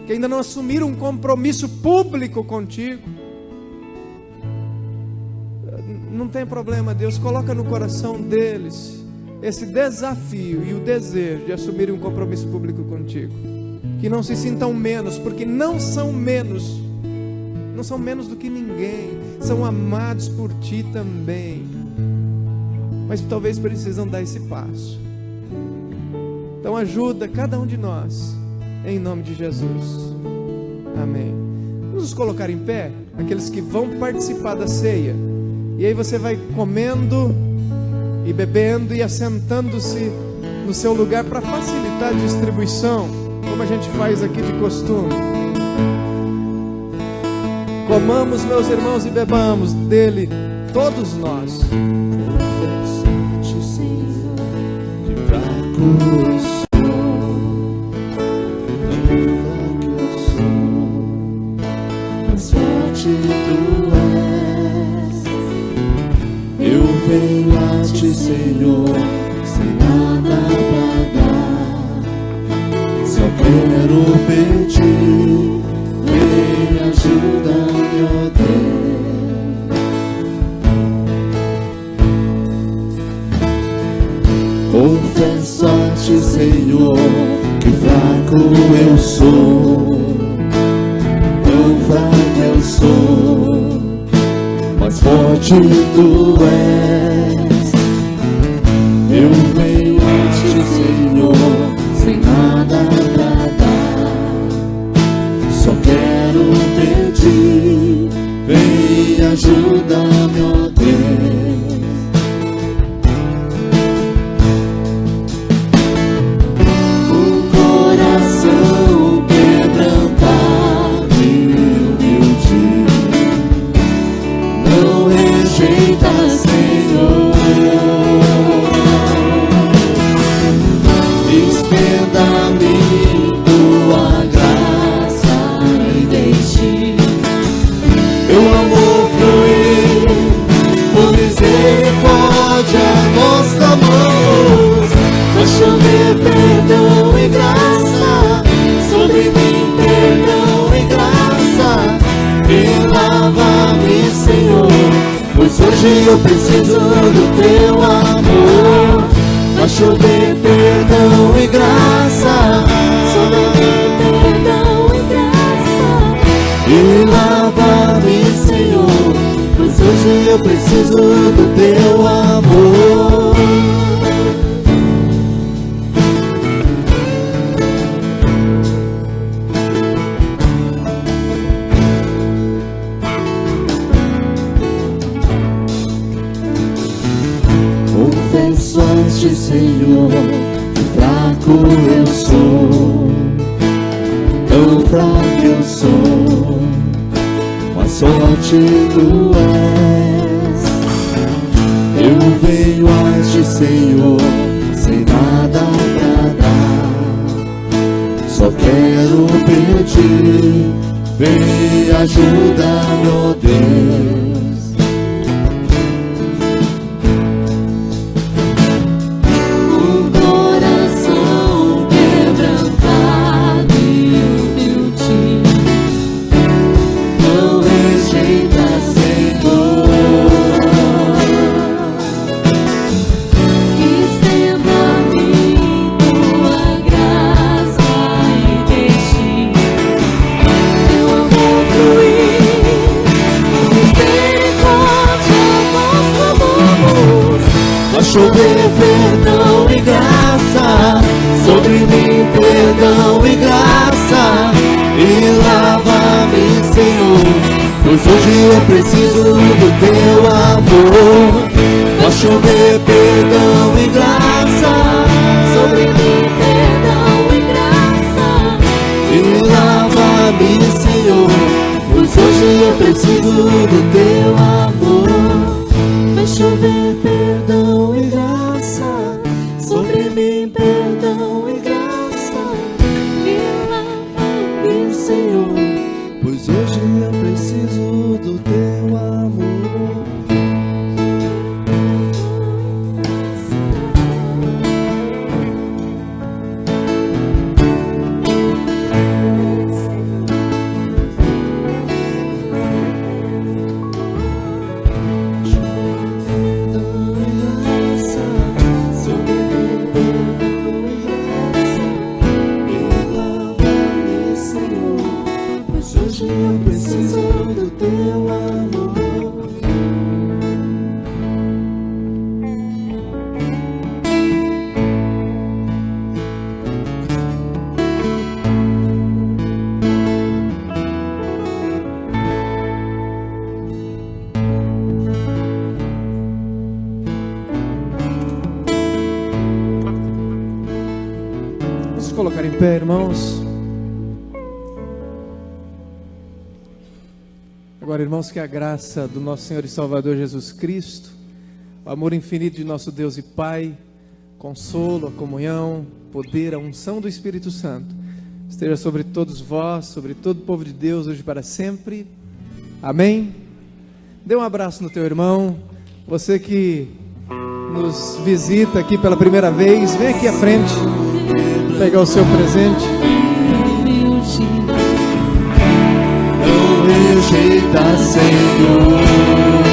que ainda não assumiram um compromisso público contigo, não tem problema, Deus, coloca no coração deles esse desafio e o desejo de assumir um compromisso público contigo. Que não se sintam menos, porque não são menos do que ninguém, são amados por Ti também, mas talvez precisam dar esse passo. Então ajuda cada um de nós, em nome de Jesus, amém. Vamos nos colocar em pé, aqueles que vão participar da ceia, e aí você vai comendo e bebendo e assentando-se no seu lugar para facilitar a distribuição, como a gente faz aqui de costume. Comamos, meus irmãos, e bebamos dele, todos nós. Confesso-te, Senhor, que fraco eu sou, tão fraco eu sou, mas forte tu és. Eu venho a ti, Senhor, sem nada pra dar, só quero pedir, vem ajuda, meu Deus. Confesso a ti, Senhor, que fraco eu sou, tão fraco eu sou, mas forte tu és. Eu venho a ti, Senhor, sem nada pra dar, só quero pedir, vem ajuda, meu Deus. O coração quebrantado e humilde não rejeita, Senhor. Estenda-me tua graça e deixe meu amor fluir, por misericórdia nos clamamos. Faz chover perdão e graça sobre mim, perdão e graça, e lava-me, Senhor, pois hoje eu preciso do teu amor. Faz chover perdão e graça sobre mim, perdão e graça, e lava-me, Senhor, pois hoje eu preciso do teu amor. Confesso a ti, Senhor, que fraco eu sou, tão fraco eu sou, mas forte tu és. Eu venho a ti, Senhor, sem nada pra dar, só quero pedir, vem ajuda, meu Deus. chover perdão e graça, sobre mim perdão e graça, e lava-me, Senhor, pois hoje eu preciso do teu amor. Vai chover perdão e graça, Sobre mim, perdão e graça. e lava-me, Senhor, pois hoje eu preciso do teu amor. Vai chover perdão e graça, sobre mim perdão e graça, Me lava-me, Senhor, pois hoje eu preciso do teu amor. Eu preciso do teu amor. Vamos colocar em pé, irmãos. Agora, irmãos, que a graça do nosso Senhor e Salvador Jesus Cristo, o amor infinito de nosso Deus e Pai, consolo, a comunhão, poder, a unção do Espírito Santo, esteja sobre todos vós, sobre todo o povo de Deus, hoje e para sempre. Amém? Dê um abraço no teu irmão. Você que nos visita aqui pela primeira vez, vem aqui à frente, pegar o seu presente. Não rejeita, Senhor.